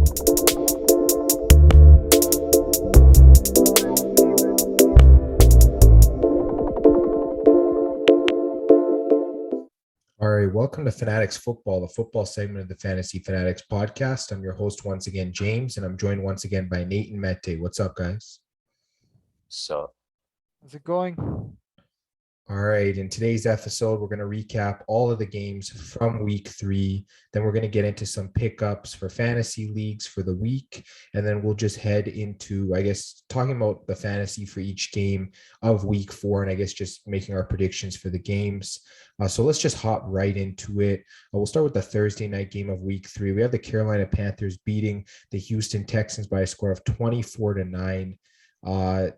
All right, welcome to Fanatics Football, the football segment of the Fantasy Fanatics Podcast. I'm your host once again, James, and I'm joined once again by Nate and Mete. What's up, guys? So How's it going? All right, in today's episode, we're going to recap all of the games from week 3. Then we're going to get into some pickups for fantasy leagues for the week. And then we'll just head into, talking about the fantasy for each game of week 4, and just making our predictions for the games. So let's just hop right into it. We'll start with the Thursday night game of week 3. We have the Carolina Panthers beating the Houston Texans by a score of 24-9.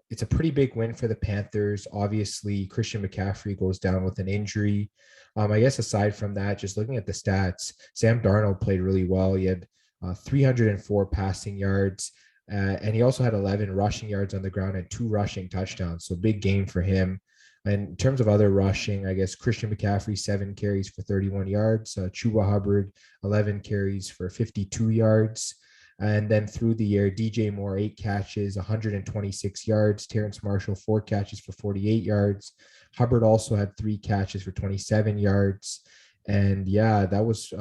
It's a pretty big win for the Panthers. Obviously, Christian McCaffrey goes down with an injury. Aside from that, just looking at the stats, Sam Darnold played really well. He had 304 passing yards, and he also had 11 rushing yards on the ground and 2 rushing touchdowns. So big game for him. And in terms of other rushing, Christian McCaffrey, 7 carries for 31 yards. Chuba Hubbard, 11 carries for 52 yards. And then through the air, DJ Moore, 8 catches, 126 yards. Terrence Marshall, 4 catches for 48 yards. Hubbard also had 3 catches for 27 yards. And it was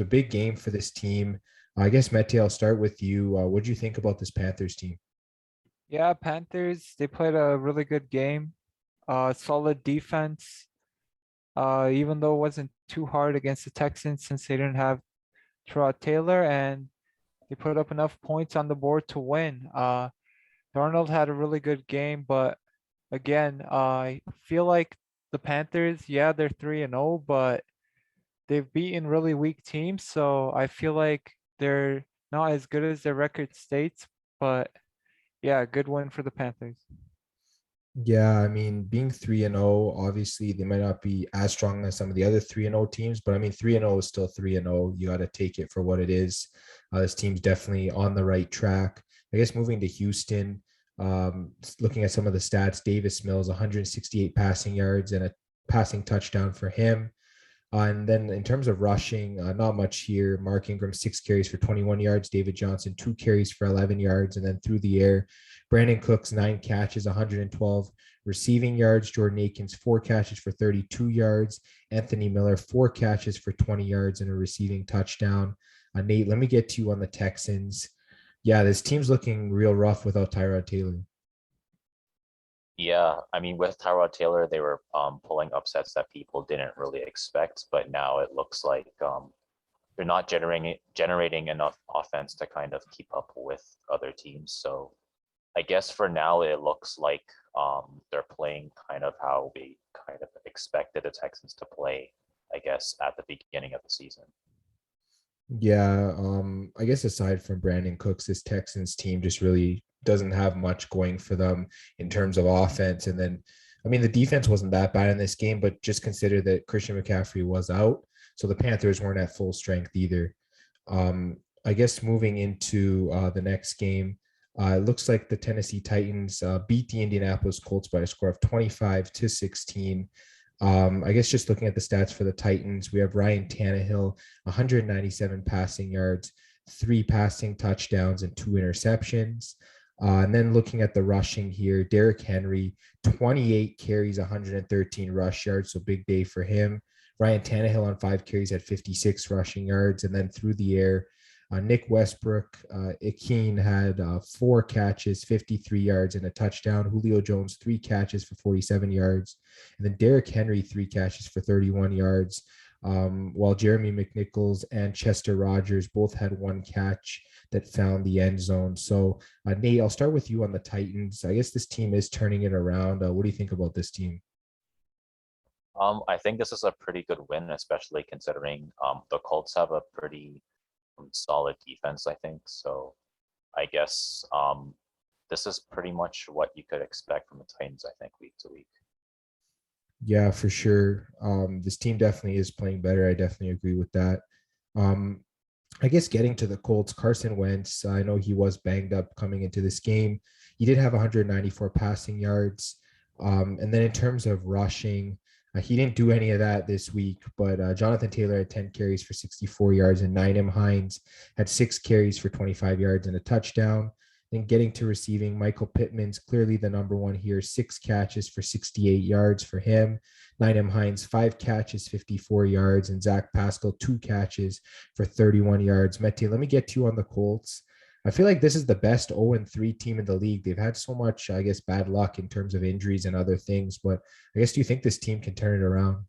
a big game for this team. Mete, I'll start with you. What did you think about this Panthers team? Yeah, Panthers, they played a really good game. Solid defense. Even though it wasn't too hard against the Texans since they didn't have Tyrod Taylor, and they put up enough points on the board to win. Darnold had a really good game, but again, I feel like the Panthers, they're 3-0, but they've beaten really weak teams. So I feel like they're not as good as their record states, but good win for the Panthers. Yeah, being 3-0, obviously they might not be as strong as some of the other 3-0 teams, but 3-0 is still 3-0. You got to take it for what it is. This team's definitely on the right track. Moving to Houston, looking at some of the stats, Davis Mills, 168 passing yards and a passing touchdown for him. And then in terms of rushing, not much here. Mark Ingram, 6 carries for 21 yards. David Johnson, 2 carries for 11 yards. And then through the air, Brandon Cooks, 9 catches, 112 receiving yards. Jordan Akins, 4 catches for 32 yards. Anthony Miller, 4 catches for 20 yards and a receiving touchdown. Nate, let me get to you on the Texans. Yeah, this team's looking real rough without Tyrod Taylor. yeah, with Tyrod Taylor, they were pulling upsets that people didn't really expect, but now it looks like they're not generating enough offense to kind of keep up with other teams. So I guess for now it looks like they're playing kind of how we kind of expected the Texans to play, at the beginning of the season. Yeah, aside from Brandon Cooks, this Texans team just really doesn't have much going for them in terms of offense. And then, the defense wasn't that bad in this game, but just consider that Christian McCaffrey was out. So the Panthers weren't at full strength either. Moving into the next game, it looks like the Tennessee Titans beat the Indianapolis Colts by a score of 25-16. Just looking at the stats for the Titans, we have Ryan Tannehill, 197 passing yards, 3 passing touchdowns, and 2 interceptions. And then looking at the rushing here, Derrick Henry, 28 carries, 113 rush yards, so big day for him. Ryan Tannehill on 5 carries had 56 rushing yards. And then through the air, Nick Westbrook, Akeen had 4 catches, 53 yards, and a touchdown. Julio Jones, 3 catches for 47 yards. And then Derrick Henry, 3 catches for 31 yards. While Jeremy McNichols and Chester Rogers both had 1 catch that found the end zone. So, Nate, I'll start with you on the Titans. This team is turning it around. What do you think about this team? I think this is a pretty good win, especially considering the Colts have a pretty solid defense, I think. So I guess this is pretty much what you could expect from the Titans, I think, week to week. Yeah, for sure. This team definitely is playing better. I definitely agree with that. Getting to the Colts, Carson Wentz, I know he was banged up coming into this game. He did have 194 passing yards. And then in terms of rushing, He didn't do any of that this week, but Jonathan Taylor had 10 carries for 64 yards, and Ninem Hines had 6 carries for 25 yards and a touchdown. And getting to receiving, Michael Pittman's clearly the number one here, 6 catches for 68 yards for him. Ninem Hines, 5 catches, 54 yards, and Zach Pascal, 2 catches for 31 yards. Mete, let me get to you on the Colts. I feel like this is the best 0-3 team in the league. They've had so much, I guess, bad luck in terms of injuries and other things, but I guess, do you think this team can turn it around?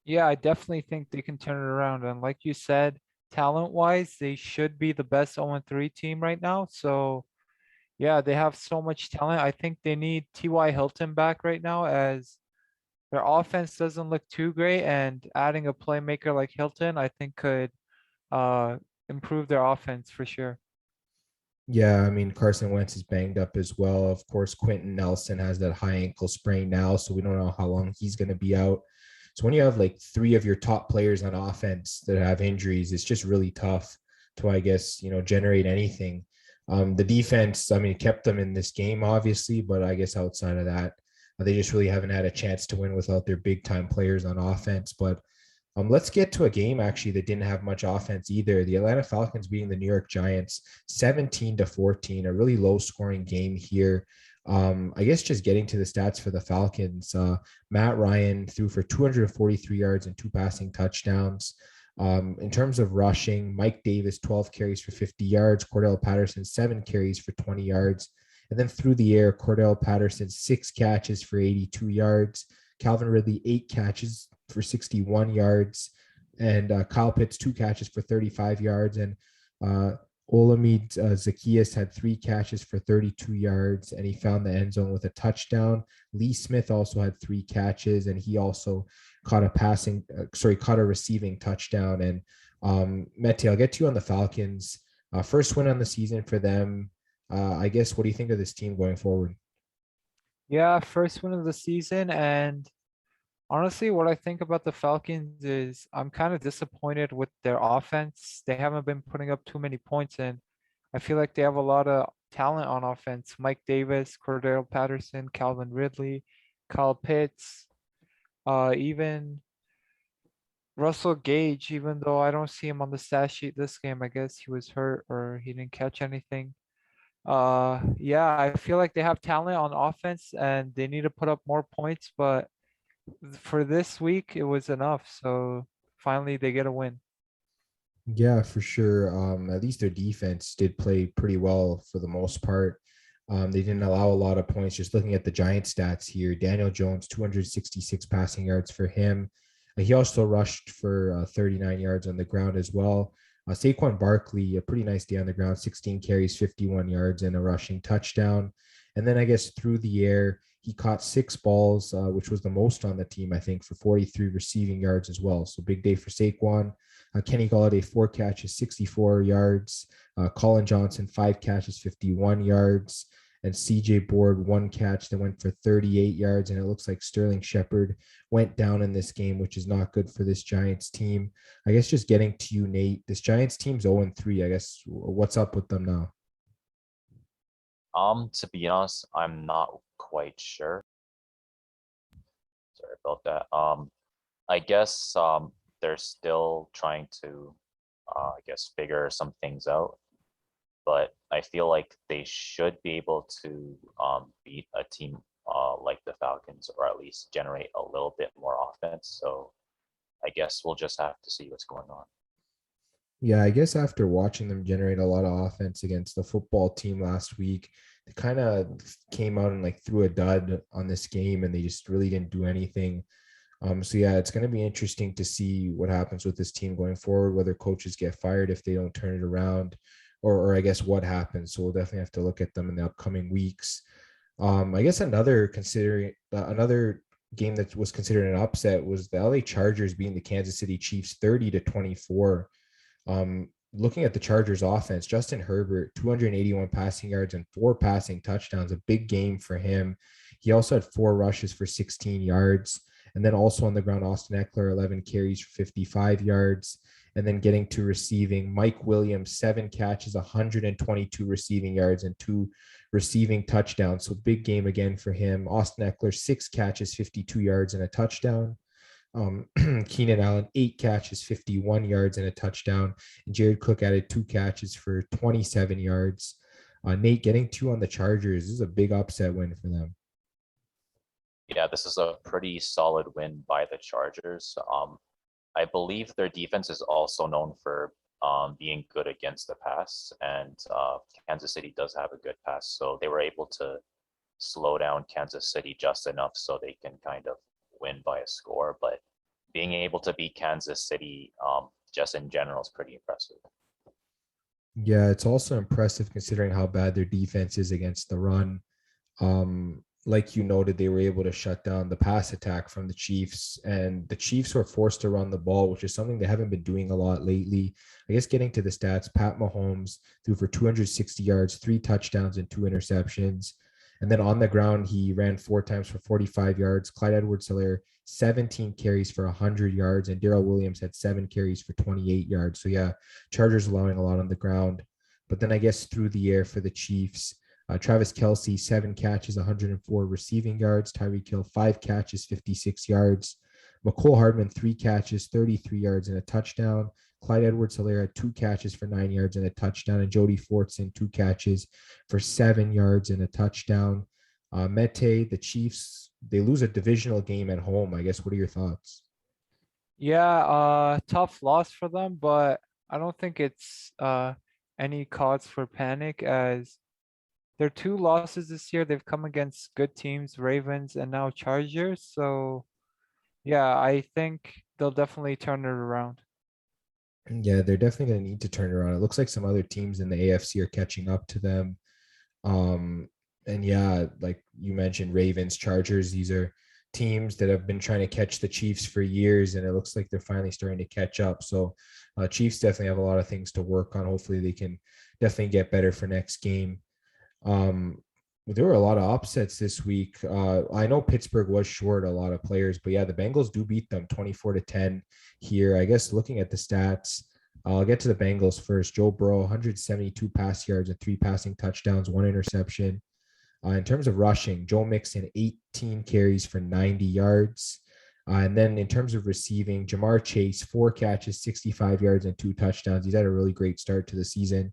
Yeah, I definitely think they can turn it around. And like you said, talent-wise, they should be the best 0-3 team right now. So yeah, they have so much talent. I think they need T.Y. Hilton back right now, as their offense doesn't look too great, and adding a playmaker like Hilton, I think could uh improve their offense for sure. Yeah, I mean, Carson Wentz is banged up as well. Of course, Quentin Nelson has that high ankle sprain now, so we don't know how long he's going to be out. So when you have like 3 of your top players on offense that have injuries, it's just really tough to, I guess, generate anything. The defense, I mean, kept them in this game, obviously, but I guess outside of that, they just really haven't had a chance to win without their big time players on offense. But let's get to a game actually that didn't have much offense either. The Atlanta Falcons beating the New York Giants 17-14, a really low scoring game here. I guess just getting to the stats for the Falcons, Matt Ryan threw for 243 yards and 2 passing touchdowns. In terms of rushing, Mike Davis, 12 carries for 50 yards, Cordell Patterson, 7 carries for 20 yards. And then through the air, Cordell Patterson, 6 catches for 82 yards. Calvin Ridley, 8 catches for 61 yards. And Kyle Pitts, 2 catches for 35 yards. And Olamide Zaccheaus had 3 catches for 32 yards, and he found the end zone with a touchdown. Lee Smith also had 3 catches, and he also caught a receiving touchdown. And Mete, I'll get to you on the Falcons. First win on the season for them. I guess, what do you think of this team going forward? Yeah, first win of the season. And honestly, what I think about the Falcons is I'm kind of disappointed with their offense. They haven't been putting up too many points, and I feel like they have a lot of talent on offense. Mike Davis, Cordell Patterson, Calvin Ridley, Kyle Pitts, even Russell Gage, even though I don't see him on the stat sheet this game. I guess he was hurt or he didn't catch anything. Yeah, I feel like they have talent on offense and they need to put up more points, but for this week it was enough. So finally they get a win. Yeah, for sure. At least their defense did play pretty well for the most part. They didn't allow a lot of points. Just looking at the Giants stats here, Daniel Jones, 266 passing yards for him. He also rushed for 39 yards on the ground as well. Saquon Barkley, a pretty nice day on the ground, 16 carries, 51 yards, and a rushing touchdown. And then I guess through the air, he caught 6 balls, which was the most on the team, I think, for 43 receiving yards as well. So big day for Saquon. Kenny Golladay, 4 catches, 64 yards. Colin Johnson, 5 catches, 51 yards. And CJ Board, 1 catch that went for 38 yards. And it looks like Sterling Shepard went down in this game, which is not good for this Giants team. I guess just getting to you, Nate, this Giants team's 0-3. I guess what's up with them now? To be honest, I'm not quite sure. Sorry about that. I guess they're still trying to figure some things out. But I feel like they should be able to beat a team like the Falcons, or at least generate a little bit more offense. So I guess we'll just have to see what's going on. Yeah, I guess after watching them generate a lot of offense against the football team last week, they kind of came out and like threw a dud on this game, and they just really didn't do anything. So yeah, it's going to be interesting to see what happens with this team going forward, whether coaches get fired if they don't turn it around, or I guess what happens. So we'll definitely have to look at them in the upcoming weeks. I guess another game that was considered an upset was the LA Chargers beating the Kansas City Chiefs 30-24. Looking at the Chargers offense, Justin Herbert, 281 passing yards and 4 passing touchdowns, a big game for him. He also had 4 rushes for 16 yards. And then also on the ground, Austin Eckler, 11 carries for 55 yards. And then getting to receiving, Mike Williams, 7 catches, 122 receiving yards, and 2 receiving touchdowns. So big game again for him. Austin Eckler, 6 catches, 52 yards, and a touchdown. Keenan Allen, 8 catches, 51 yards, and a touchdown. And Jared Cook added 2 catches for 27 yards. Nate, getting 2 on the Chargers. This is a big upset win for them. Yeah, this is a pretty solid win by the Chargers. I believe their defense is also known for being good against the pass, and Kansas City does have a good pass, so they were able to slow down Kansas City just enough so they can kind of win by a score. But being able to beat Kansas City just in general is pretty impressive. Yeah, it's also impressive considering how bad their defense is against the run. Like you noted, they were able to shut down the pass attack from the Chiefs, and the Chiefs were forced to run the ball, which is something they haven't been doing a lot lately. I guess getting to the stats, Pat Mahomes threw for 260 yards, 3 touchdowns, and 2 interceptions. And then on the ground, he ran 4 times for 45 yards. Clyde Edwards-Helaire, 17 carries for 100 yards, and Darrell Williams had 7 carries for 28 yards. So yeah, Chargers allowing a lot on the ground. But then I guess through the air for the Chiefs, Travis Kelce, 7 catches, 104 receiving yards. Tyreek Hill, 5 catches, 56 yards. McCole Hardman, 3 catches, 33 yards, and a touchdown. Clyde Edwards-Helaire had 2 catches for 9 yards and a touchdown. And Jody Fortson, 2 catches for 7 yards and a touchdown. Mete, the Chiefs, they lose a divisional game at home. I guess, what are your thoughts? Yeah, tough loss for them, but I don't think it's any cause for panic, as their 2 losses this year, they've come against good teams, Ravens and now Chargers. So yeah, I think they'll definitely turn it around. Yeah, they're definitely going to need to turn it around. It looks like some other teams in the AFC are catching up to them. And yeah, like you mentioned, Ravens, Chargers, these are teams that have been trying to catch the Chiefs for years, and it looks like they're finally starting to catch up. So Chiefs definitely have a lot of things to work on. Hopefully they can definitely get better for next game. There were a lot of upsets this week. I know Pittsburgh was short a lot of players, but yeah, the Bengals do beat them 24-10 here. I guess looking at the stats, I'll get to the Bengals first. Joe Burrow, 172 pass yards and 3 passing touchdowns, 1 interception. In terms of rushing, Joe Mixon, 18 carries for 90 yards. And then in terms of receiving, Jamar Chase, 4 catches, 65 yards, and 2 touchdowns. He's had a really great start to the season.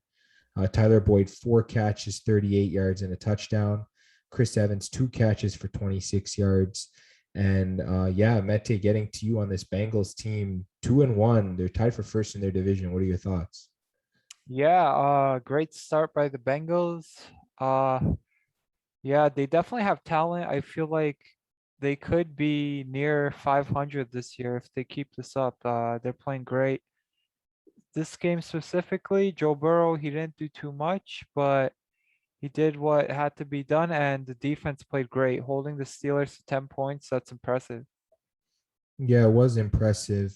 Tyler Boyd, 4 catches, 38 yards, and a touchdown. Chris Evans, 2 catches for 26 yards. And yeah, Mete, getting to you on this Bengals team, 2-1. They're tied for first in their division. What are your thoughts? Yeah, great start by the Bengals. Yeah, they definitely have talent. I feel like they could be near 500 this year if they keep this up. They're playing great. This game specifically, Joe Burrow, he didn't do too much, but he did what had to be done, and the defense played great, holding the Steelers to 10 points. That's impressive. Yeah, it was impressive.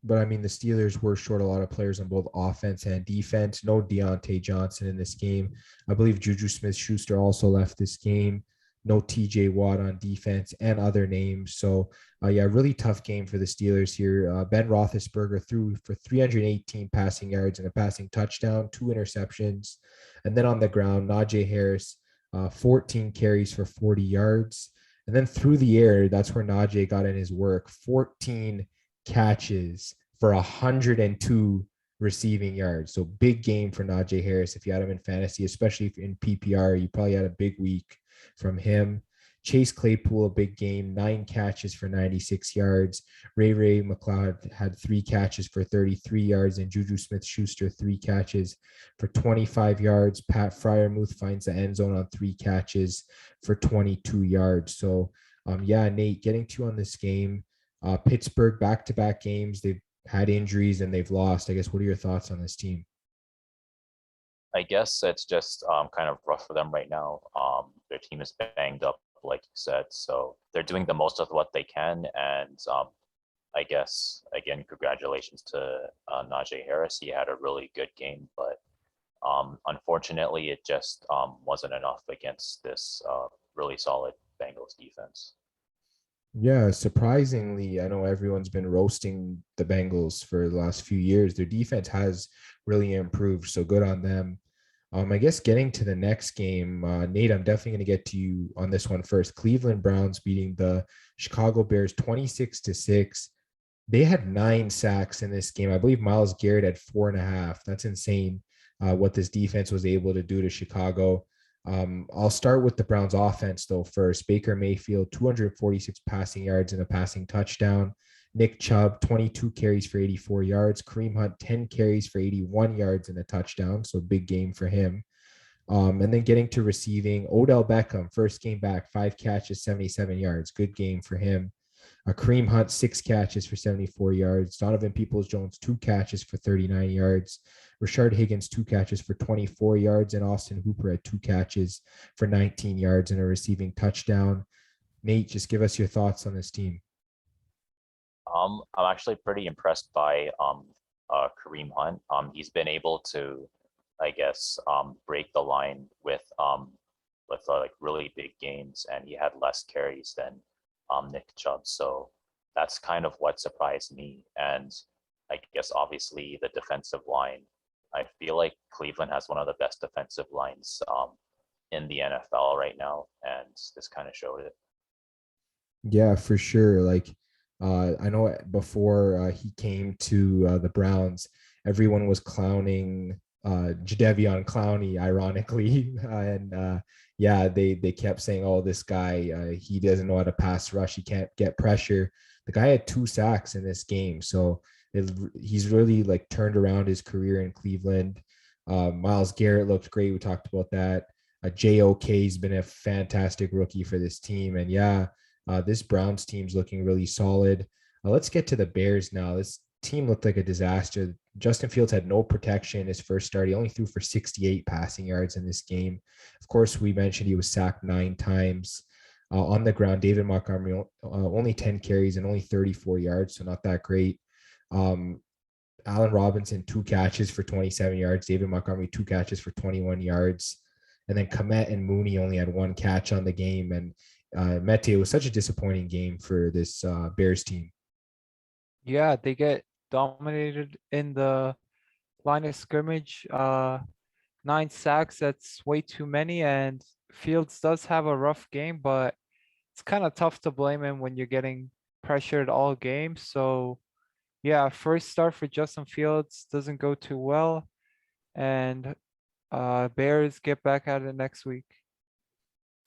But I mean, the Steelers were short a lot of players on both offense and defense. No Deontay Johnson in this game. I believe Juju Smith-Schuster also left this game. No TJ Watt on defense and other names. So, yeah, really tough game for the Steelers here. Ben Roethlisberger threw for 318 passing yards and a passing touchdown, 2 interceptions. And then on the ground, Najee Harris, 14 carries for 40 yards. And then through the air, that's where Najee got in his work. 14 catches for 102 receiving yards. So big game for Najee Harris. If you had him in fantasy, especially if in PPR, you probably had a big week from him. Chase Claypool, a big game, 9 catches for 96 yards. Ray McLeod had 3 catches for 33 yards, and Juju Smith-Schuster 3 catches for 25 yards. Pat Fryermuth finds the end zone on 3 catches for 22 yards. So, yeah, Nate, getting to you on this game. Pittsburgh, back-to-back games. They've had injuries and they've lost. I guess, what are your thoughts on this team? I guess it's just kind of rough for them right now. Their team is banged up, like you said, so they're doing the most of what they can. And I guess, again, congratulations to Najee Harris. He had a really good game, but unfortunately, it just wasn't enough against this really solid Bengals defense. Yeah, surprisingly, I know everyone's been roasting the Bengals for the last few years. Their defense has really improved, so good on them. I guess getting to the next game, Nate, I'm definitely going to get to you on this one first. Cleveland Browns beating the Chicago Bears 26-6. They had 9 sacks in this game. I believe Myles Garrett had 4.5. That's insane. What this defense was able to do to Chicago. I'll start with the Browns offense though first. Baker Mayfield, 246 passing yards and a passing touchdown. Nick Chubb, 22 carries for 84 yards. Kareem Hunt, 10 carries for 81 yards and a touchdown. So big game for him. And then getting to receiving, Odell Beckham, first game back, 5 catches, 77 yards. Good game for him. Kareem Hunt, 6 catches for 74 yards. Donovan Peoples-Jones, 2 catches for 39 yards. Rashard Higgins, 2 catches for 24 yards. And Austin Hooper had 2 catches for 19 yards and a receiving touchdown. Nate, just give us your thoughts on this team. I'm actually pretty impressed by Kareem Hunt. He's been able to, I guess, break the line with like really big games, and he had less carries than Nick Chubb. So that's kind of what surprised me. And I guess obviously the defensive line. I feel like Cleveland has one of the best defensive lines in the NFL right now, and this kind of showed it. Yeah, for sure. Like, I know before he came to the Browns, everyone was clowning Jadeveon Clowney, ironically, and yeah, they kept saying, "Oh, this guy, he doesn't know how to pass rush. He can't get pressure." The guy had 2 sacks in this game, so he's really like turned around his career in Cleveland. Myles Garrett looked great. We talked about that. JOK's been a fantastic rookie for this team, and yeah, this Browns team's looking really solid. Let's get to the Bears now. This team looked like a disaster. Justin Fields had no protection his first start. He only threw for 68 passing yards in this game. Of course, we mentioned he was sacked 9 times. On the ground, David Montgomery only 10 carries and only 34 yards, so not that great. Um, Allen Robinson, 2 catches for 27 yards. David Montgomery, 2 catches for 21 yards. And then Komet and Mooney only had 1 catch on the game. And Mete, it was such a disappointing game for this Bears team. Yeah, they get dominated in the line of scrimmage. 9 sacks, that's way too many. And Fields does have a rough game, but it's kind of tough to blame him when you're getting pressured all game. So yeah, first start for Justin Fields doesn't go too well. And Bears get back at it next week.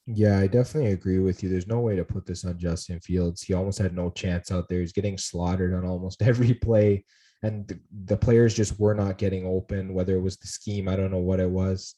Yeah, I definitely agree with you. There's no way to put this on Justin Fields. He almost had no chance out there. He's getting slaughtered on almost every play. And the players just were not getting open, whether it was the scheme, I don't know what it was.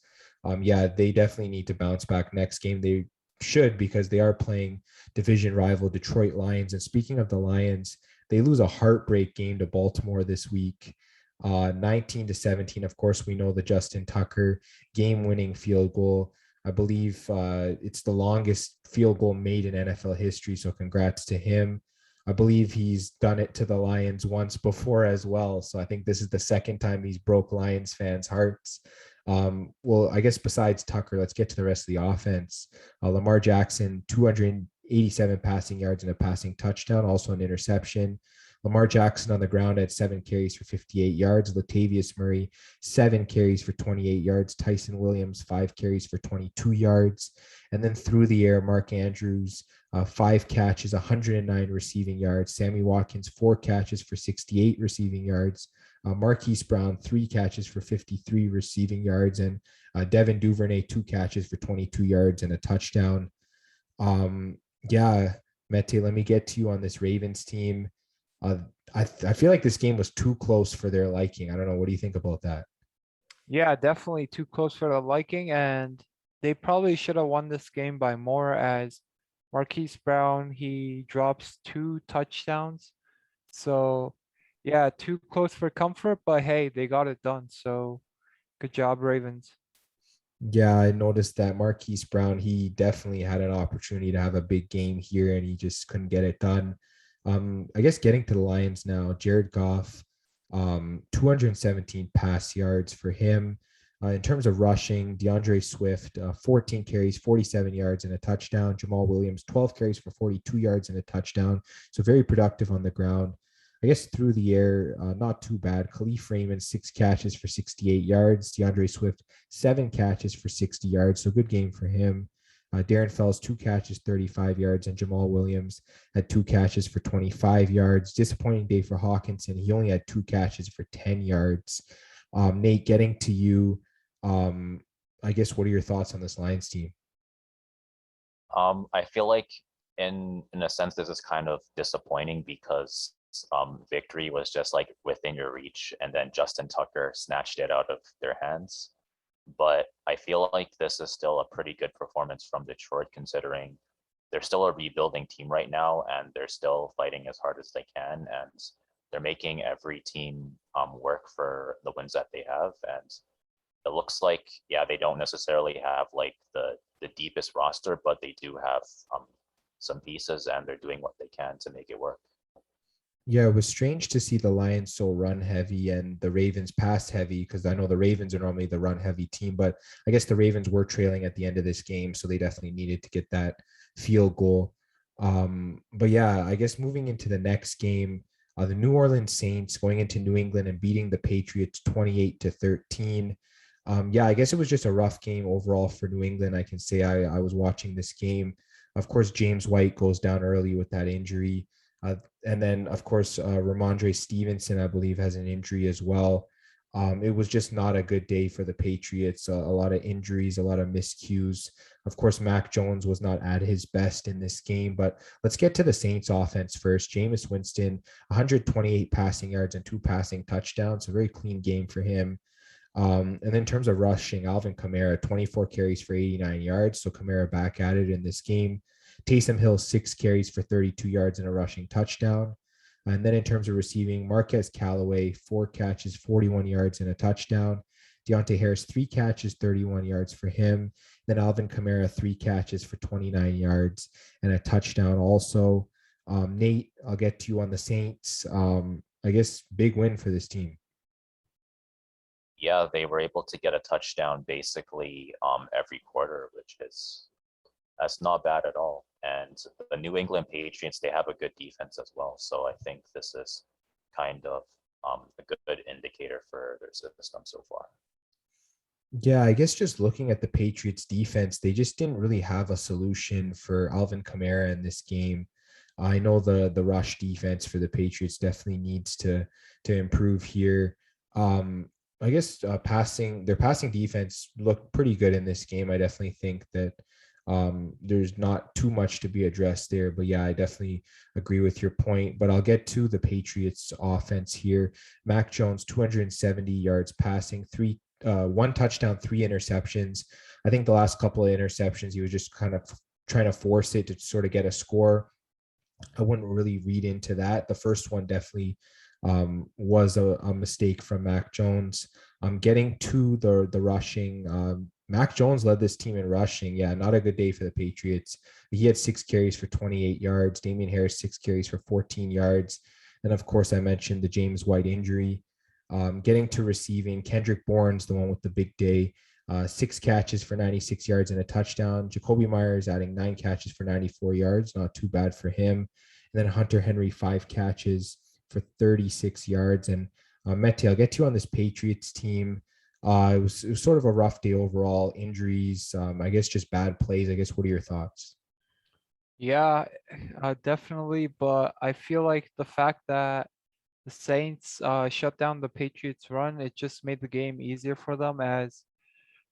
Yeah, they definitely need to bounce back next game. They should, because they are playing division rival Detroit Lions. And speaking of the Lions, they lose a heartbreak game to Baltimore this week. 19-17. Of course, we know the Justin Tucker game-winning field goal. I believe it's the longest field goal made in NFL history. So congrats to him. I believe he's done it to the Lions once before as well. So I think this is the second time he's broke Lions fans' hearts. Well, I guess besides Tucker, let's get to the rest of the offense. Lamar Jackson, 287 passing yards and a passing touchdown, also an interception. Lamar Jackson on the ground had 7 carries for 58 yards. Latavius Murray, 7 carries for 28 yards. Tyson Williams, 5 carries for 22 yards. And then through the air, Mark Andrews, 5 catches, 109 receiving yards. Sammy Watkins, 4 catches for 68 receiving yards. Marquise Brown, 3 catches for 53 receiving yards. And Devin Duvernay, 2 catches for 22 yards and a touchdown. Yeah, Mete, let me get to you on this Ravens team. I feel like this game was too close for their liking. I don't know. What do you think about that? Yeah, definitely too close for the liking. And they probably should have won this game by more, as Marquise Brown, he drops 2 touchdowns. So yeah, too close for comfort, but hey, they got it done. So good job, Ravens. Yeah, I noticed that Marquise Brown, he definitely had an opportunity to have a big game here and he just couldn't get it done. I guess getting to the Lions now, Jared Goff, 217 pass yards for him. In terms of rushing, DeAndre Swift, 14 carries, 47 yards and a touchdown. Jamal Williams, 12 carries for 42 yards and a touchdown. So very productive on the ground. I guess through the air, not too bad. Khalif Raymond, 6 catches for 68 yards. DeAndre Swift, 7 catches for 60 yards. So good game for him. Darren Fells, 2 catches, 35 yards, and Jamal Williams had 2 catches for 25 yards. Disappointing day for Hawkinson. He only had 2 catches for 10 yards. Nate, getting to you. I guess, what are your thoughts on this Lions team? I feel like in a sense, this is kind of disappointing because victory was just like within your reach, and then Justin Tucker snatched it out of their hands. But I feel like this is still a pretty good performance from Detroit, considering they're still a rebuilding team right now, and they're still fighting as hard as they can, and they're making every team work for the wins that they have. And it looks like, yeah, they don't necessarily have like the deepest roster, but they do have some pieces, and they're doing what they can to make it work. Yeah, it was strange to see the Lions so run heavy and the Ravens pass heavy, because I know the Ravens are normally the run heavy team, but I guess the Ravens were trailing at the end of this game, so they definitely needed to get that field goal. But yeah, I guess moving into the next game, the New Orleans Saints going into New England and beating the Patriots 28-13. Yeah, I guess it was just a rough game overall for New England. I can say I was watching this game. Of course, James White goes down early with that injury. And then, of course, Ramondre Stevenson, I believe, has an injury as well. It was just not a good day for the Patriots. A lot of injuries, a lot of miscues. Of course, Mac Jones was not at his best in this game. But let's get to the Saints offense first. Jameis Winston, 128 passing yards and 2 passing touchdowns. A very clean game for him. And then in terms of rushing, Alvin Kamara, 24 carries for 89 yards. So Kamara back at it in this game. Taysom Hill, 6 carries for 32 yards and a rushing touchdown. And then in terms of receiving, Marquez Callaway, 4 catches, 41 yards and a touchdown. Deontay Harris, 3 catches, 31 yards for him. Then Alvin Kamara, 3 catches for 29 yards and a touchdown also. Nate, I'll get to you on the Saints. I guess big win for this team. Yeah, they were able to get a touchdown basically every quarter, that's not bad at all. And the New England Patriots, they have a good defense as well. So I think this is kind of a good indicator for their system so far. Yeah, I guess just looking at the Patriots defense, they just didn't really have a solution for Alvin Kamara in this game. I know the rush defense for the Patriots definitely needs to improve here. I guess their passing defense looked pretty good in this game. I definitely think that there's not too much to be addressed there, but yeah, I definitely agree with your point. But I'll get to the Patriots offense here. Mac Jones, 270 yards passing, 1 touchdown, 3 interceptions. I think the last couple of interceptions, he was just kind of trying to force it to sort of get a score. I wouldn't really read into that. The first one definitely was a mistake from Mac Jones. Getting to the rushing, Mac Jones led this team in rushing. Yeah, not a good day for the Patriots. He had 6 carries for 28 yards. Damian Harris, 6 carries for 14 yards. And of course, I mentioned the James White injury. Getting to receiving, Kendrick Bourne's the one with the big day. 6 catches for 96 yards and a touchdown. Jacoby Myers adding 9 catches for 94 yards. Not too bad for him. And then Hunter Henry, 5 catches for 36 yards. And Mete, I'll get to you on this Patriots team. It was sort of a rough day overall. Injuries, I guess just bad plays. I guess, what are your thoughts? Yeah, definitely. But I feel like the fact that the Saints shut down the Patriots run, it just made the game easier for them, as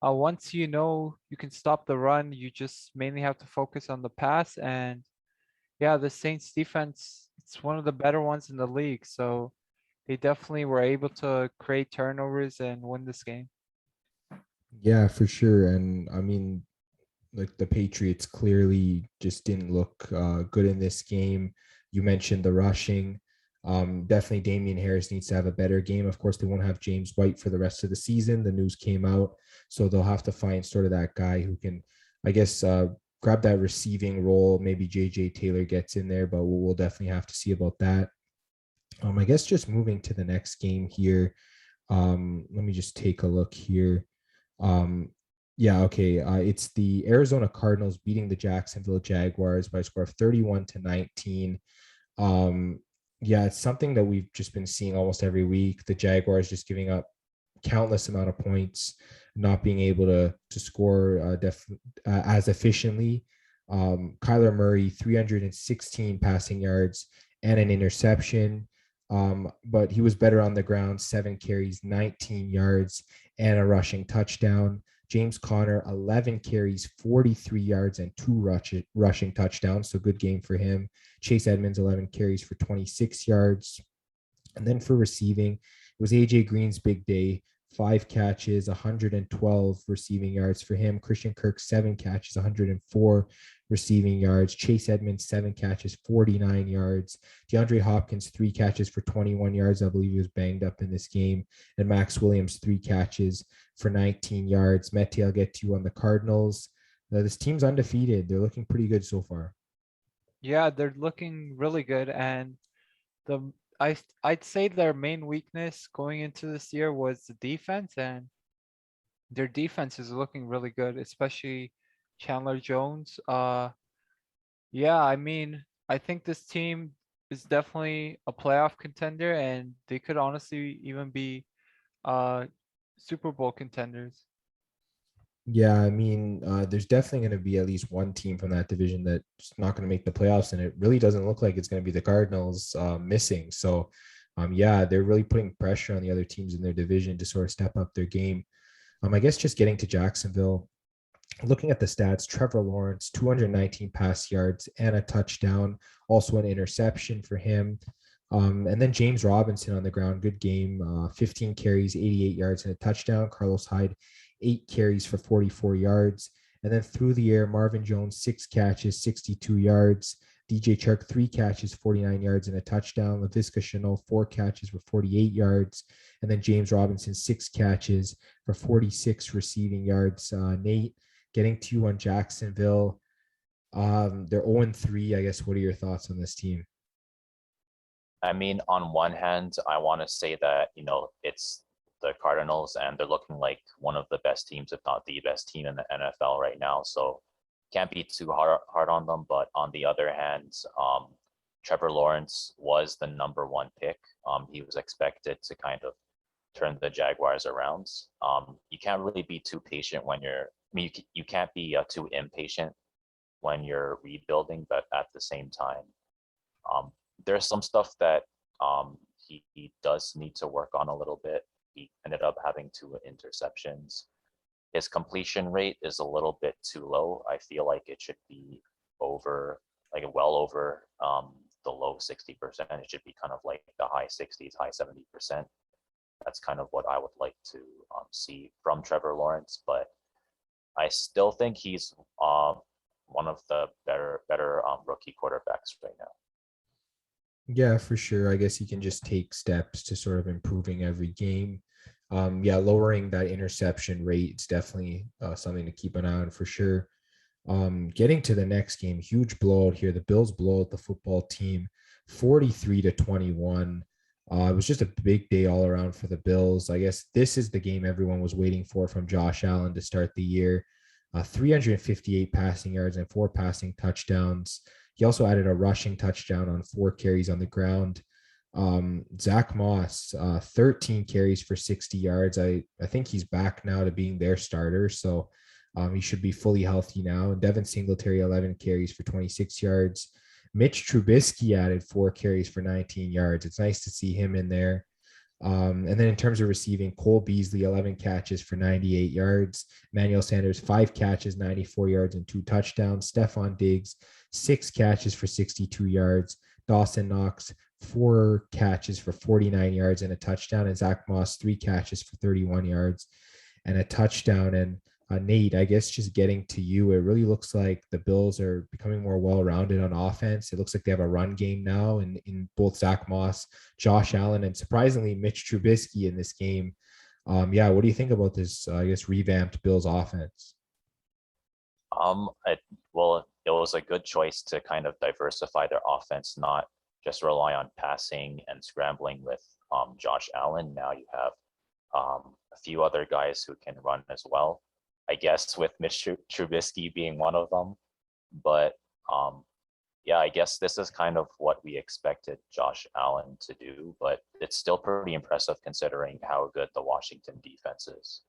once you know you can stop the run, you just mainly have to focus on the pass. And yeah, the Saints defense, it's one of the better ones in the league. So they definitely were able to create turnovers and win this game. Yeah, for sure. And I mean, like, the Patriots clearly just didn't look good in this game. You mentioned the rushing. Definitely Damian Harris needs to have a better game. Of course, they won't have James White for the rest of the season. The news came out. So they'll have to find sort of that guy who can, I guess, grab that receiving role. Maybe JJ Taylor gets in there, but we'll definitely have to see about that. I guess just moving to the next game here. Let me just take a look here. Yeah, okay. It's the Arizona Cardinals beating the Jacksonville Jaguars by a score of 31-19. Um, yeah, it's something that we've just been seeing almost every week. The Jaguars just giving up countless amount of points, not being able to score as efficiently. Kyler Murray, 316 passing yards and an interception. But he was better on the ground, 7 carries, 19 yards, and a rushing touchdown. James Conner, 11 carries, 43 yards, and 2 rushing touchdowns. So good game for him. Chase Edmonds, 11 carries for 26 yards. And then for receiving, it was AJ Green's big day. 5 catches, 112 receiving yards for him. Christian Kirk, 7 catches, 104 receiving yards. Chase Edmonds, 7 catches, 49 yards. DeAndre Hopkins, 3 catches for 21 yards. I believe he was banged up in this game. And Max Williams, 3 catches for 19 yards. Mete, I'll get to you on the Cardinals. This team's undefeated. They're looking pretty good so far. Yeah, they're looking really good, and the I'd say their main weakness going into this year was the defense, and their defense is looking really good, especially Chandler Jones. Yeah, I mean, I think this team is definitely a playoff contender, and they could honestly even be uh Super Bowl contenders. Yeah, I mean, there's definitely going to be at least one team from that division that's not going to make the playoffs, and it really doesn't look like it's going to be the Cardinals missing. So, yeah, they're really putting pressure on the other teams in their division to sort of step up their game. I guess just getting to Jacksonville, looking at the stats, Trevor Lawrence, 219 pass yards and a touchdown, also an interception for him. And then James Robinson on the ground, good game, 15 carries, 88 yards and a touchdown. Carlos Hyde, 8 carries for 44 yards. And then through the air, Marvin Jones, 6 catches, 62 yards. DJ Chark, 3 catches, 49 yards and a touchdown. Laviska Shenault, 4 catches for 48 yards. And then James Robinson, 6 catches for 46 receiving yards. Nate, getting to you on Jacksonville. They're 0-3. I guess, what are your thoughts on this team? I mean, on one hand, I want to say that, it's the Cardinals and they're looking like one of the best teams, if not the best team in the NFL right now. So can't be too hard on them. But on the other hand, Trevor Lawrence was the #1 pick. He was expected to kind of turn the Jaguars around. You can't really be too patient when you can't be too impatient when you're rebuilding, but at the same time, there's some stuff that he does need to work on a little bit. He ended up having 2 interceptions. His completion rate is a little bit too low. I feel like it should be well over the low 60%. It should be kind of like the high 60s, high 70%. That's kind of what I would like to see from Trevor Lawrence, but I still think he's one of the better rookie quarterbacks right now. Yeah, for sure. I guess he can just take steps to sort of improving every game. Yeah, lowering that interception rate is definitely something to keep an eye on for sure. Getting to the next game, huge blowout here. The Bills blow out the football team 43-21. It was just a big day all around for the Bills. I guess this is the game everyone was waiting for from Josh Allen to start the year. 358 passing yards and 4 passing touchdowns. He also added a rushing touchdown on 4 carries on the ground. Zach Moss, 13 carries for 60 yards. I think he's back now to being their starter. So he should be fully healthy now. And Devin Singletary, 11 carries for 26 yards. Mitch Trubisky added 4 carries for 19 yards. It's nice to see him in there. And then in terms of receiving, Cole Beasley, 11 catches for 98 yards. Emmanuel Sanders, 5 catches, 94 yards, and 2 touchdowns. Stephon Diggs, 6 catches for 62 yards. Dawson Knox, 4 catches for 49 yards and a touchdown. And Zach Moss, 3 catches for 31 yards and a touchdown. And Nate, I guess just getting to you, it really looks like the Bills are becoming more well-rounded on offense. It looks like they have a run game now in both Zach Moss, Josh Allen, and surprisingly Mitch Trubisky in this game. Yeah, what do you think about this, I guess, revamped Bills offense? It was a good choice to kind of diversify their offense, not just rely on passing and scrambling with Josh Allen. Now you have a few other guys who can run as well. I guess with Mitch Trubisky being one of them, but yeah, I guess this is kind of what we expected Josh Allen to do, but it's still pretty impressive considering how good the Washington defense is.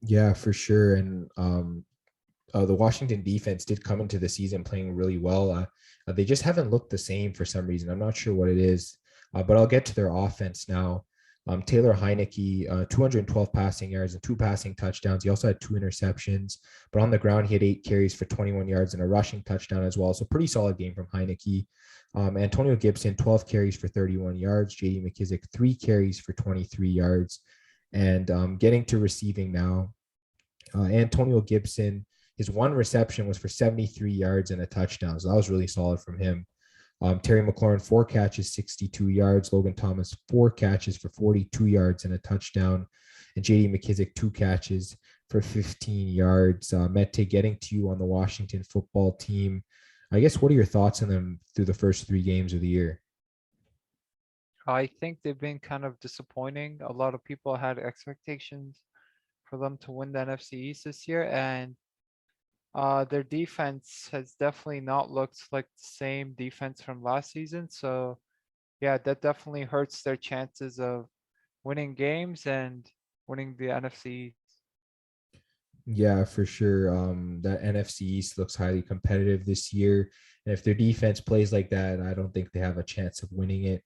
Yeah, for sure. And the Washington defense did come into the season playing really well. They just haven't looked the same for some reason. I'm not sure what it is, but I'll get to their offense now. Taylor Heineke, 212 passing yards and 2 passing touchdowns. He also had 2 interceptions, but on the ground, he had 8 carries for 21 yards and a rushing touchdown as well. So pretty solid game from Heineke. Antonio Gibson, 12 carries for 31 yards. J.D. McKissic, 3 carries for 23 yards. And getting to receiving now, Antonio Gibson, his 1 reception was for 73 yards and a touchdown. So that was really solid from him. Terry McLaurin, 4 catches, 62 yards. Logan Thomas, 4 catches for 42 yards and a touchdown. And J.D. McKissic, 2 catches for 15 yards. Mete, getting to you on the Washington football team. I guess, what are your thoughts on them through the first 3 games of the year? I think they've been kind of disappointing. A lot of people had expectations for them to win the NFC East this year, and their defense has definitely not looked like the same defense from last season. So yeah, that definitely hurts their chances of winning games and winning the NFC. Yeah, for sure. That NFC East looks highly competitive this year. And if their defense plays like that, I don't think they have a chance of winning it.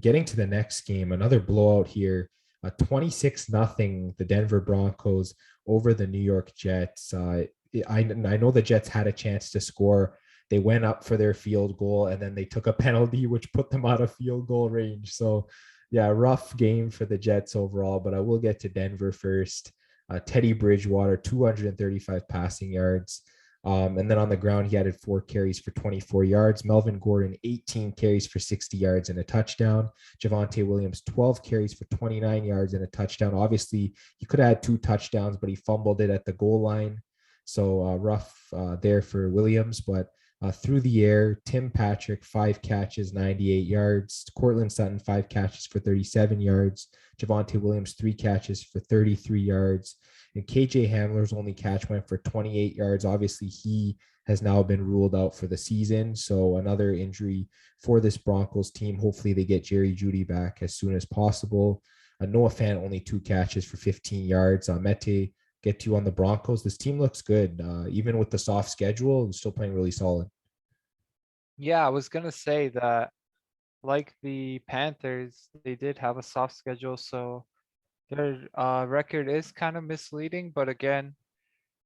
Getting to the next game, another blowout here. 26-0, the Denver Broncos over the New York Jets. I know the Jets had a chance to score. They went up for their field goal and then they took a penalty, which put them out of field goal range. So, yeah, rough game for the Jets overall, but I will get to Denver first. Teddy Bridgewater, 235 passing yards. And then on the ground, he added 4 carries for 24 yards. Melvin Gordon, 18 carries for 60 yards and a touchdown. Javonte Williams, 12 carries for 29 yards and a touchdown. Obviously, he could have had 2 touchdowns, but he fumbled it at the goal line. So rough there for Williams. But through the air, Tim Patrick, 5 catches, 98 yards. Cortland Sutton, 5 catches for 37 yards. Javonte Williams, 3 catches for 33 yards. And KJ Hamler's only catch went for 28 yards. Obviously, he has now been ruled out for the season. So another injury for this Broncos team. Hopefully they get Jerry Jeudy back as soon as possible. Noah Fant, only 2 catches for 15 yards. Mete, get to you on the Broncos. This team looks good. Even with the soft schedule, it's still playing really solid. Yeah, I was gonna say that, like the Panthers, they did have a soft schedule, so their record is kind of misleading. But again,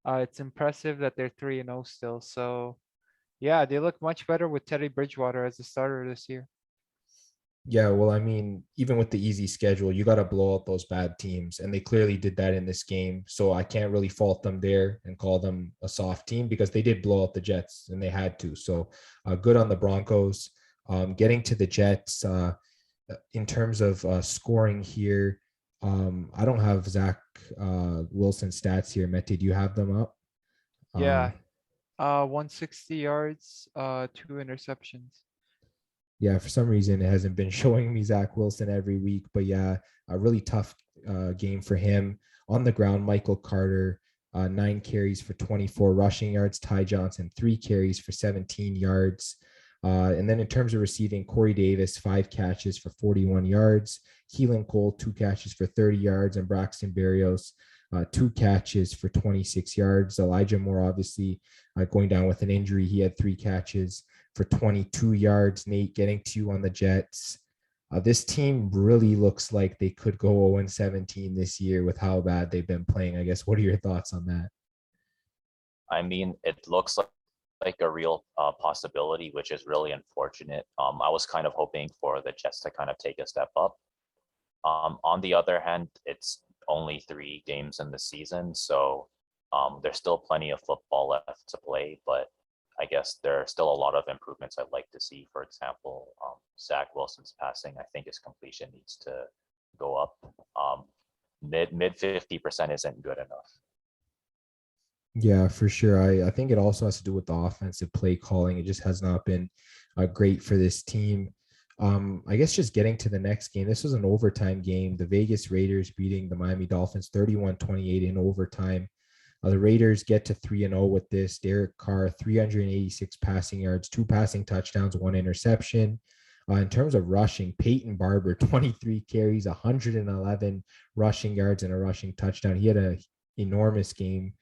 it's impressive that they're 3-0 still. So yeah, they look much better with Teddy Bridgewater as a starter this year. Yeah, well, I mean, even with the easy schedule, you got to blow out those bad teams. And they clearly did that in this game. So I can't really fault them there and call them a soft team because they did blow out the Jets and they had to. So good on the Broncos. Getting to the Jets, in terms of scoring here, I don't have Zach Wilson's stats here. Mete, do you have them up? Yeah, 160 yards, 2 interceptions. Yeah, for some reason it hasn't been showing me Zach Wilson every week, but yeah, a really tough game for him. On the ground, Michael Carter, 9 carries for 24 rushing yards. Ty Johnson, 3 carries for 17 yards. And then in terms of receiving, Corey Davis, 5 catches for 41 yards. Keelan Cole, 2 catches for 30 yards. And Braxton Berrios, 2 catches for 26 yards. Elijah Moore, obviously, going down with an injury. He had 3 catches for 22 yards. Nate, getting to you on the Jets. This team really looks like they could go 0-17 this year with how bad they've been playing. I guess, what are your thoughts on that? I mean, it looks like a real possibility, which is really unfortunate. I was kind of hoping for the Jets to kind of take a step up. On the other hand, it's only 3 games in the season, so there's still plenty of football left to play, but I guess there are still a lot of improvements I'd like to see. For example, Zach Wilson's passing, I think his completion needs to go up. Mid 50% isn't good enough. Yeah, for sure. I think it also has to do with the offensive play calling. It just has not been great for this team. I guess just getting to the next game, this was an overtime game. The Vegas Raiders beating the Miami Dolphins 31-28 in overtime. The Raiders get to 3-0 with this. Derek Carr, 386 passing yards, 2 passing touchdowns, 1 interception. In terms of rushing, Peyton Barber, 23 carries, 111 rushing yards, and a rushing touchdown. He had an enormous game.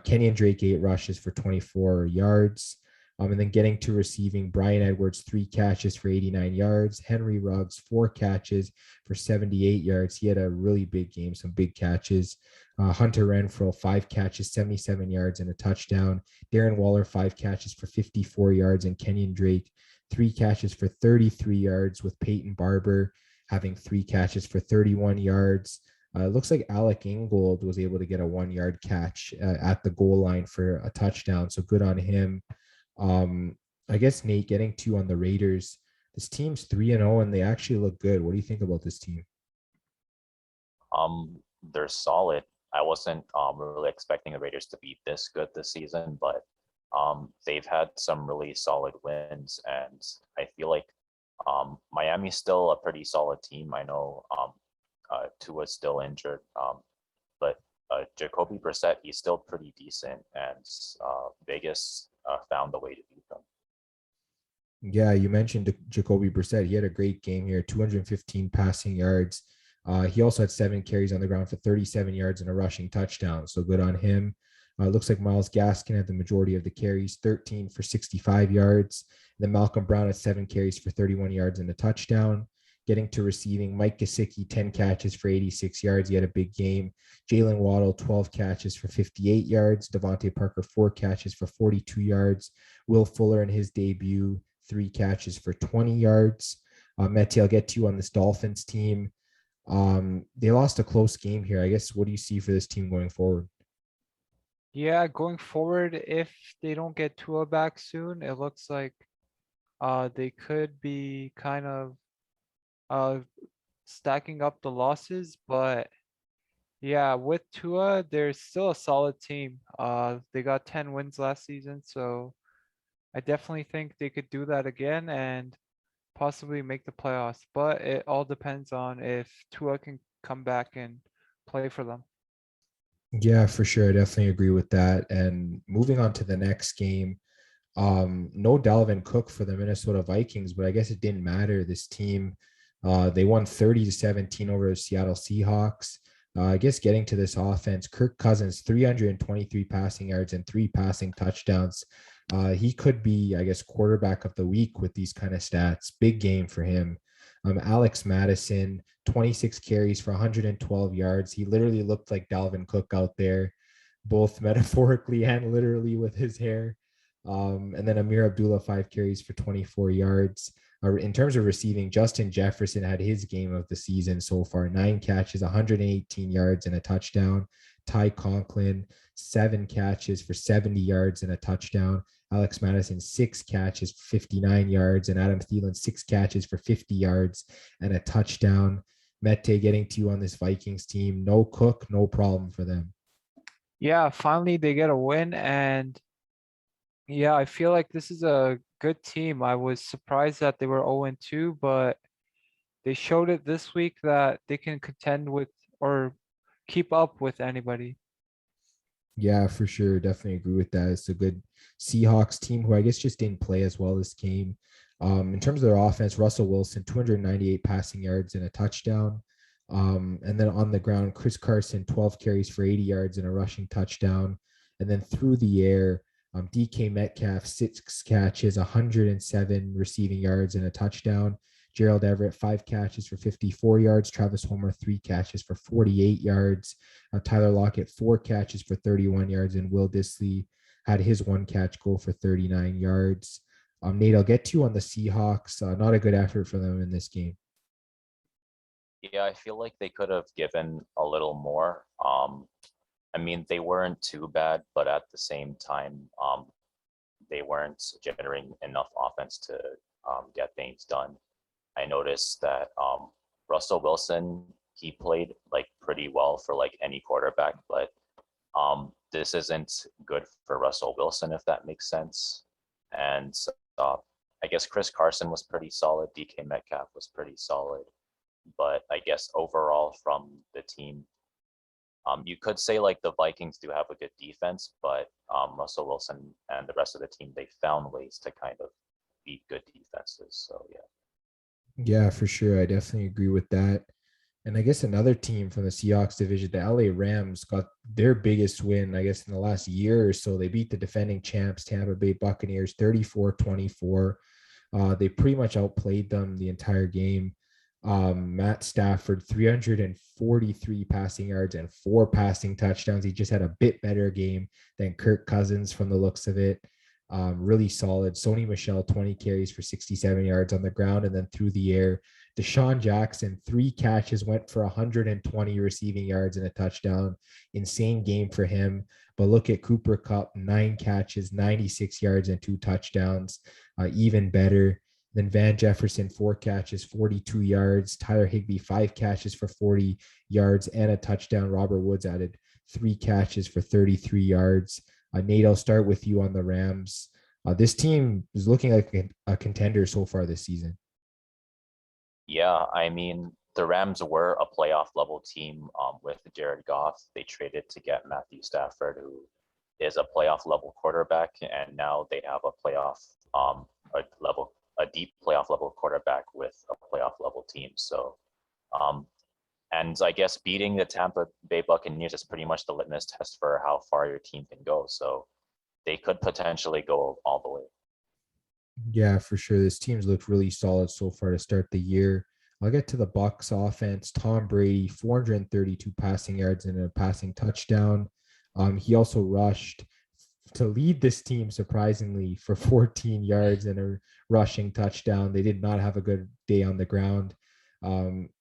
Kenyon Drake, 8 rushes for 24 yards. And then getting to receiving, Brian Edwards, 3 catches for 89 yards. Henry Ruggs, 4 catches for 78 yards. He had a really big game, some big catches. Hunter Renfrow, 5 catches, 77 yards, and a touchdown. Darren Waller, 5 catches for 54 yards. And Kenyon Drake, 3 catches for 33 yards, with Peyton Barber having 3 catches for 31 yards. It looks like Alec Ingold was able to get a 1-yard catch at the goal line for a touchdown. So good on him. I guess, Nate, getting to on the Raiders, this team's 3-0 and they actually look good. What do you think about this team? They're solid. I wasn't really expecting the Raiders to be this good this season, but they've had some really solid wins, and I feel like Miami's still a pretty solid team. I know Tua's still injured, but Jacoby Brissett, he's still pretty decent, and Vegas found a way to beat them. Yeah, you mentioned Jacoby Brissett. He had a great game here, 215 passing yards. He also had 7 carries on the ground for 37 yards and a rushing touchdown. So good on him. Looks like Myles Gaskin had the majority of the carries, 13 for 65 yards. Then Malcolm Brown had 7 carries for 31 yards and a touchdown. Getting to receiving, Mike Gesicki, 10 catches for 86 yards. He had a big game. Jalen Waddle, 12 catches for 58 yards. Devontae Parker, 4 catches for 42 yards. Will Fuller in his debut, 3 catches for 20 yards. Mete, I'll get to you on this Dolphins team. They lost a close game here. I guess, what do you see for this team going forward? Yeah, going forward, if they don't get Tua back soon, it looks like they could be kind of stacking up the losses. But yeah, with Tua, they're still a solid team. They got 10 wins last season, so I definitely think they could do that again and possibly make the playoffs. But it all depends on if Tua can come back and play for them. Yeah, for sure. I definitely agree with that. And moving on to the next game, no Dalvin Cook for the Minnesota Vikings, but I guess it didn't matter. This team, they won 30-17 over the Seattle Seahawks. I guess getting to this offense, Kirk Cousins, 323 passing yards and 3 passing touchdowns. He could be, I guess, quarterback of the week with these kind of stats. Big game for him. Alex Madison, 26 carries for 112 yards. He literally looked like Dalvin Cook out there, both metaphorically and literally with his hair. And then Amir Abdullah, 5 carries for 24 yards. In terms of receiving, Justin Jefferson had his game of the season so far, 9 catches, 118 yards and a touchdown. Ty Conklin, 7 catches for 70 yards and a touchdown. Alex Madison, 6 catches, 59 yards, and Adam Thielen, 6 catches for 50 yards and a touchdown. Mete, getting to you on this Vikings team. No Cook, no problem for them. Yeah, finally they get a win, and yeah, I feel like this is a good team. I was surprised that they were 0-2, but they showed it this week that they can contend with or keep up with anybody. Yeah, for sure. Definitely agree with that. It's a good Seahawks team who I guess just didn't play as well this game. In terms of their offense, Russell Wilson, 298 passing yards and a touchdown. And then on the ground, Chris Carson, 12 carries for 80 yards and a rushing touchdown. And then through the air, DK Metcalf, 6 catches, 107 receiving yards and a touchdown. Gerald Everett, 5 catches for 54 yards. Travis Homer, 3 catches for 48 yards. Tyler Lockett, 4 catches for 31 yards. And Will Dissly had his 1 catch go for 39 yards. Nate, I'll get to you on the Seahawks. Not a good effort for them in this game. Yeah, I feel like they could have given a little more. I mean, they weren't too bad, but at the same time, they weren't generating enough offense to get things done. I noticed that Russell Wilson, he played like pretty well for like any quarterback, but this isn't good for Russell Wilson, if that makes sense. And I guess Chris Carson was pretty solid. DK Metcalf was pretty solid. But I guess overall from the team, you could say like the Vikings do have a good defense, but Russell Wilson and the rest of the team, they found ways to kind of beat good defenses. So yeah. Yeah, for sure. I definitely agree with that. And I guess another team from the Seahawks division, the LA Rams, got their biggest win, I guess, in the last year or so. They beat the defending champs, Tampa Bay Buccaneers, 34-24. They pretty much outplayed them the entire game. Matt Stafford, 343 passing yards and 4 passing touchdowns. He just had a bit better game than Kirk Cousins from the looks of it. Really solid. Sony Michel, 20 carries for 67 yards on the ground, and then through the air, Deshaun Jackson, 3 catches, went for 120 receiving yards and a touchdown. Insane game for him. But look at Cooper Kupp, 9 catches, 96 yards and 2 touchdowns. Even better. Then Van Jefferson, 4 catches, 42 yards. Tyler Higbee, 5 catches for 40 yards and a touchdown. Robert Woods added 3 catches for 33 yards. Nate, I'll start with you on the Rams. This team is looking like a contender so far this season. Yeah, I mean, the Rams were a playoff level team with Jared Goff. They traded to get Matthew Stafford, who is a playoff level quarterback, and now they have a deep playoff level quarterback with a playoff level team. So, and I guess beating the Tampa Bay Buccaneers is pretty much the litmus test for how far your team can go. So they could potentially go all the way. Yeah, for sure. This team's looked really solid so far to start the year. I'll get to the Bucs offense. Tom Brady, 432 passing yards and a passing touchdown. He also rushed to lead this team, surprisingly, for 14 yards and a rushing touchdown. They did not have a good day on the ground.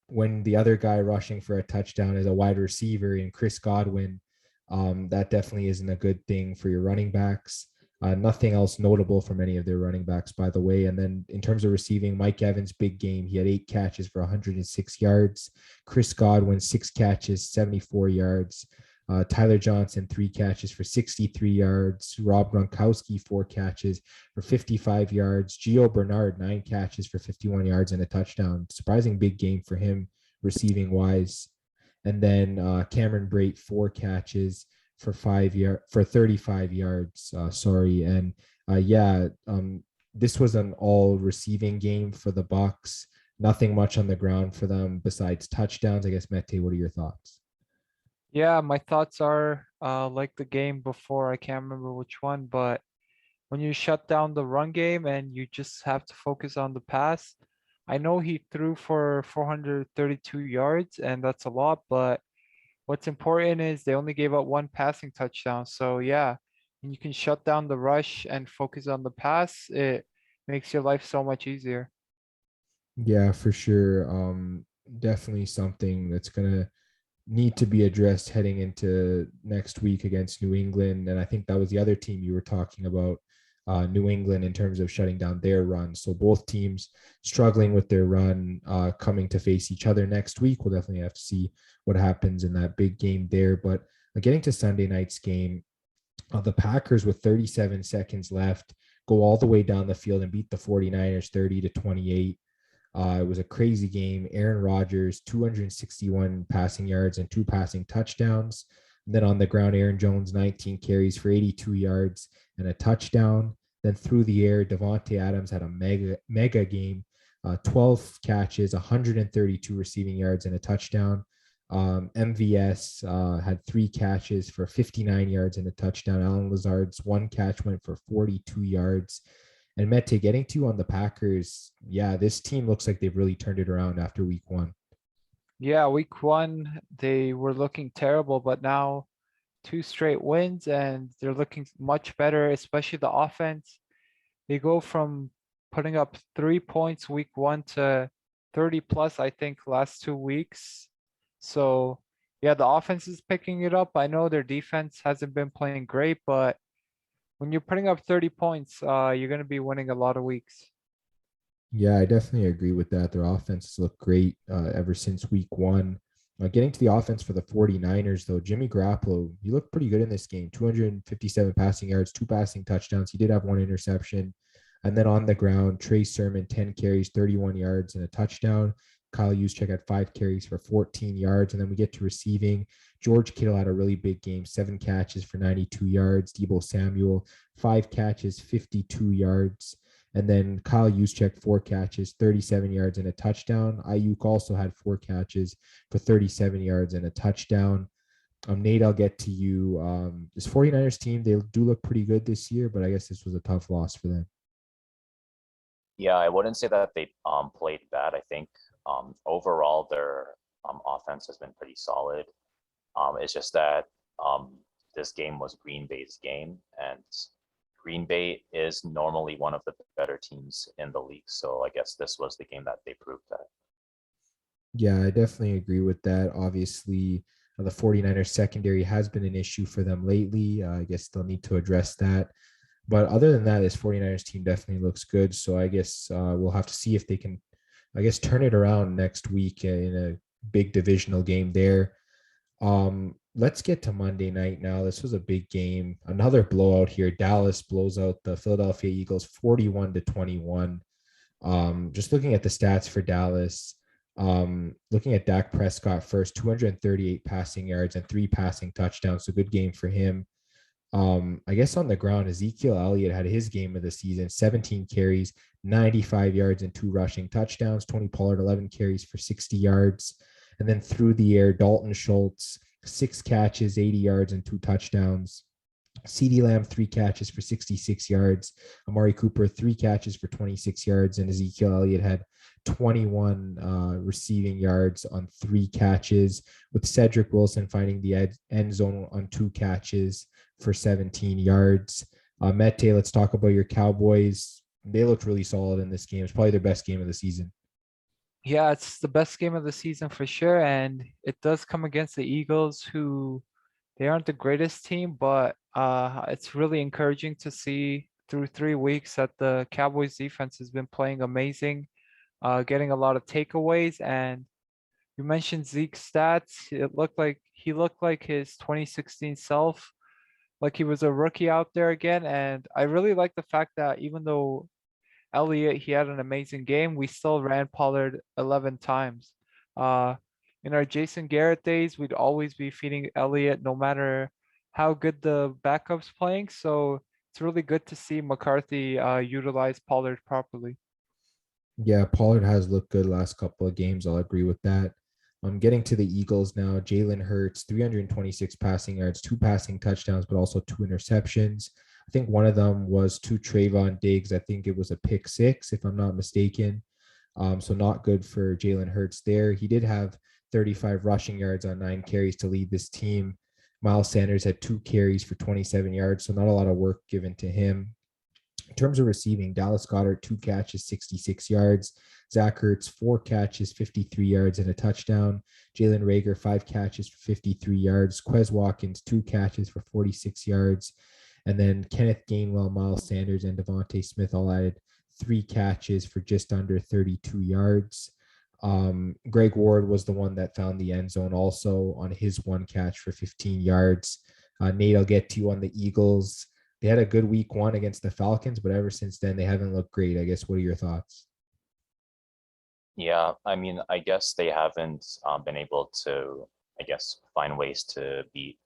When the other guy rushing for a touchdown is a wide receiver in Chris Godwin, that definitely isn't a good thing for your running backs. Nothing else notable from any of their running backs, by the way. And then in terms of receiving, Mike Evans, big game. He had 8 catches for 106 yards. Chris Godwin, 6 catches, 74 yards. Tyler Johnson, 3 catches for 63 yards. Rob Gronkowski, 4 catches for 55 yards. Gio Bernard, 9 catches for 51 yards and a touchdown. Surprising big game for him receiving wise. And then Cameron Brate, 4 catches for 35 yards. And this was an all receiving game for the Bucs. Nothing much on the ground for them besides touchdowns. I guess, Mete, what are your thoughts? Yeah, my thoughts are like the game before. I can't remember which one, but when you shut down the run game and you just have to focus on the pass, I know he threw for 432 yards, and that's a lot, but what's important is they only gave up 1 passing touchdown. So yeah, when you can shut down the rush and focus on the pass, it makes your life so much easier. Yeah, for sure. Definitely something that's gonna need to be addressed heading into next week against New England. And I think that was the other team you were talking about, New England, in terms of shutting down their run. So both teams struggling with their run, coming to face each other next week. We'll definitely have to see what happens in that big game there. But getting to Sunday night's game, the Packers with 37 seconds left go all the way down the field and beat the 49ers 30-28. It was a crazy game. Aaron Rodgers, 261 passing yards and 2 passing touchdowns. And then on the ground, Aaron Jones, 19 carries for 82 yards and a touchdown. Then through the air, Devontae Adams had a mega game, 12 catches, 132 receiving yards and a touchdown. MVS had 3 catches for 59 yards and a touchdown. Alan Lazard's 1 catch went for 42 yards. And Mete, getting to you on the Packers, yeah, this team looks like they've really turned it around after week 1. Yeah, week 1, they were looking terrible, but now 2 straight wins and they're looking much better, especially the offense. They go from putting up 3 points week 1 to 30 plus, I think, last 2 weeks. So yeah, the offense is picking it up. I know their defense hasn't been playing great, but when you're putting up 30 points, you're going to be winning a lot of weeks. Yeah, I definitely agree with that. Their offenses look great ever since week 1. Getting to the offense for the 49ers, though, Jimmy Garoppolo, he looked pretty good in this game. 257 passing yards, 2 passing touchdowns. He did have 1 interception. And then on the ground, Trey Sermon, 10 carries, 31 yards, and a touchdown. Kyle Juszczyk had 5 carries for 14 yards. And then we get to receiving. George Kittle had a really big game, 7 catches for 92 yards. Deebo Samuel, 5 catches, 52 yards. And then Kyle Juszczyk, 4 catches, 37 yards, and a touchdown. Ayuk also had 4 catches for 37 yards and a touchdown. Nate, I'll get to you. This 49ers team, they do look pretty good this year, but I guess this was a tough loss for them. Yeah, I wouldn't say that they played bad. I think overall their offense has been pretty solid. It's just that this game was Green Bay's game, and Green Bay is normally one of the better teams in the league. So I guess this was the game that they proved that. Yeah, I definitely agree with that. Obviously, the 49ers secondary has been an issue for them lately. I guess they'll need to address that. But other than that, this 49ers team definitely looks good. So I guess we'll have to see if they can, I guess, turn it around next week in a big divisional game there. Let's get to Monday night now. This was a big game. Another blowout here. Dallas blows out the Philadelphia Eagles 41-21. Just looking at the stats for Dallas, looking at Dak Prescott first, 238 passing yards and 3 passing touchdowns. So good game for him. I guess on the ground, Ezekiel Elliott had his game of the season, 17 carries, 95 yards and 2 rushing touchdowns. Tony Pollard, 11 carries for 60 yards. And then through the air, Dalton Schultz, 6 catches, 80 yards and 2 touchdowns. CeeDee Lamb, 3 catches for 66 yards. Amari Cooper, 3 catches for 26 yards. And Ezekiel Elliott had 21 receiving yards on 3 catches, with Cedric Wilson finding the end zone on 2 catches for 17 yards. Mete, let's talk about your Cowboys. They looked really solid in this game. It's probably their best game of the season. Yeah, it's the best game of the season for sure. And it does come against the Eagles, who they aren't the greatest team, but it's really encouraging to see through 3 weeks that the Cowboys defense has been playing amazing, getting a lot of takeaways. And you mentioned Zeke's stats. He looked like his 2016 self, like he was a rookie out there again. And I really like the fact that even though Elliott, he had an amazing game, we still ran Pollard 11 times. In our Jason Garrett days, we'd always be feeding Elliott no matter how good the backup's playing. So it's really good to see McCarthy utilize Pollard properly. Yeah, Pollard has looked good last couple of games. I'll agree with that. I'm getting to the Eagles now. Jalen Hurts, 326 passing yards, 2 passing touchdowns, but also 2 interceptions. I think one of them was to Trayvon Diggs. I think it was a pick 6, if I'm not mistaken. So not good for Jalen Hurts there. He did have 35 rushing yards on 9 carries to lead this team. Miles Sanders had 2 carries for 27 yards, so not a lot of work given to him. In terms of receiving, Dallas Goedert, 2 catches, 66 yards. Zach Ertz, 4 catches, 53 yards and a touchdown. Jalen Reagor, 5 catches for 53 yards. Quez Watkins, 2 catches for 46 yards. And then Kenneth Gainwell, Miles Sanders, and Devontae Smith all added 3 catches for just under 32 yards. Greg Ward was the one that found the end zone also on his 1 catch for 15 yards. Nate, I'll get to you on the Eagles. They had a good week 1 against the Falcons, but ever since then, they haven't looked great. I guess, what are your thoughts? Yeah, I mean, I guess they haven't been able to, I guess, find ways to beat